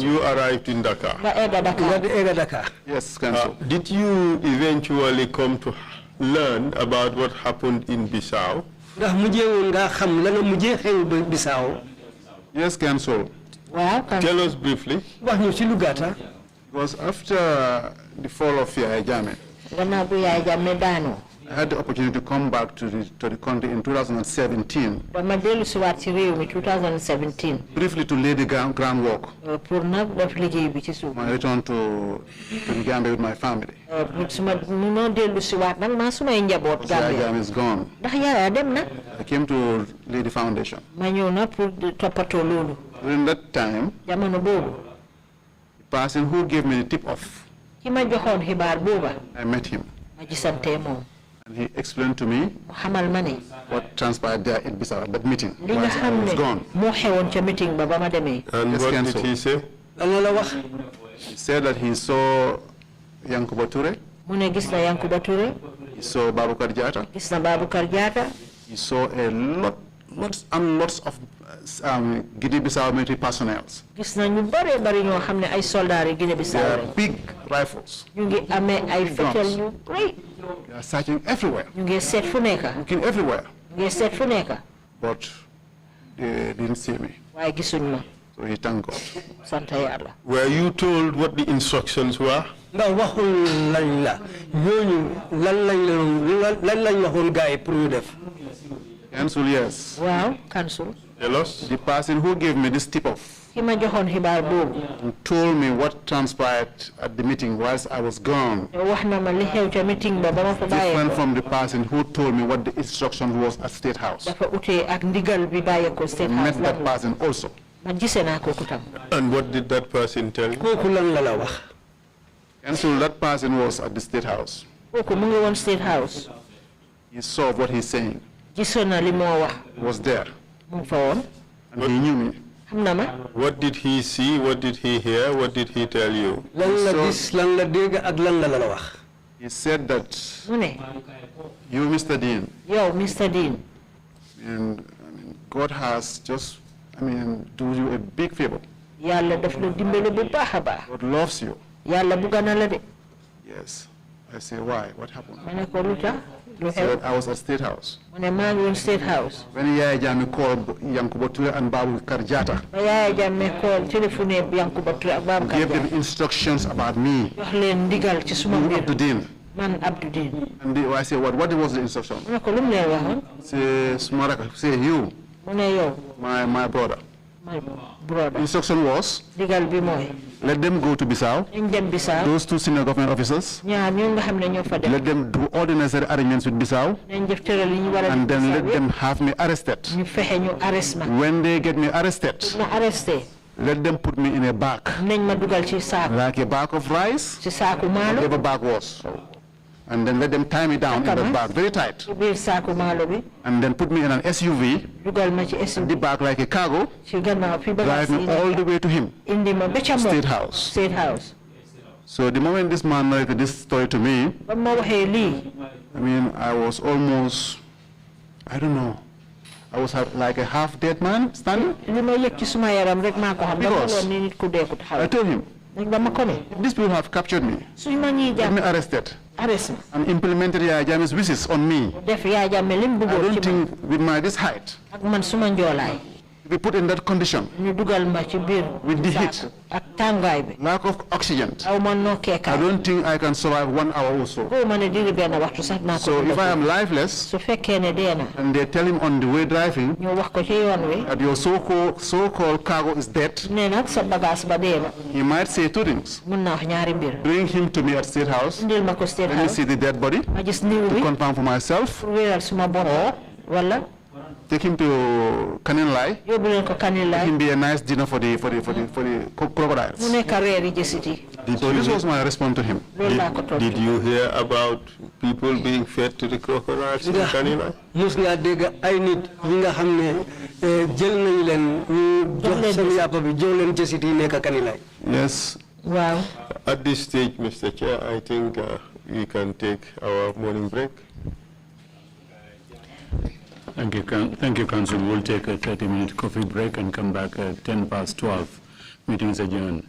you arrived in Dakar. Yes, Council. Did you eventually come to learn about what happened in Bissau? Yes, Council. Tell us briefly. It was after the fall of Yahya Jammeh. I had the opportunity to come back to the country in 2017. Briefly to lay the groundwork. My return to the Gambia with my family. Yahya is gone. I came to lay the foundation. During that time, the person who gave me the tip-off, I met him. And he explained to me what transpired there in Bissau at that meeting. He was gone. And what did he say? He said that he saw Yankuba Toure. He saw Babukar Jatta. He saw lots and lots of Guinea-Bissau military personnel. They are big rifles. Guns. They are searching everywhere. Looking everywhere. But they didn't see me. So he thanked God. Were you told what the instructions were? Council, yes. Wow, Council. Tell us. The person who gave me this tip-off and told me what transpired at the meeting whilst I was gone, different from the person who told me what the instruction was at State House. I met that person also. And what did that person tell you? And so that person was at the State House. He saw what he's saying. He was there. And he knew me. What did he see? What did he hear? What did he tell you? He said that you, Mr. Deen. And God has just, do you a big favor. God loves you. Yes. I say, why? What happened? He said, I was at State House. When Yahya Jammeh called Yankuba Toure and Babukar Jatta, gave them instructions about me. Abdou Deen. And I say, what was the instruction? Say, Smaraka, say you, my brother. Instruction was, let them go to Bissau, those two senior government officers, let them do all the necessary arrangements with Bissau, and then let them have me arrested. When they get me arrested, let them put me in a bag. Like a bag of rice, whatever bag was. And then let them tie me down in the bag, very tight. And then put me in an SUV, the bag like a cargo, drive me all the way to him, State House. So the moment this man narrated this story to me, I mean, I was almost, I don't know, I was like a half-dead man standing. Because I told him, these people have captured me, got me arrested, and implemented Yaya Jammeh's wishes on me. I don't think with this height, be put in that condition, with the heat, lack of oxygen, I don't think I can survive 1 hour or so. So if I am lifeless, and they tell him on the way driving that your so-called cargo is dead, he might say 2 things. Bring him to me at State House, let me see the dead body, to confirm for myself, or take him to Kanilai. Let him be a nice dinner for the crocodiles. So this was my response to him. Did you hear about people being fed to the crocodiles in Kanilai? Yes. Wow. At this stage, Mr. Chair, I think we can take our morning break. Thank you, Council. We'll take a 30-minute coffee break and come back at 12:10. Meeting is adjourned.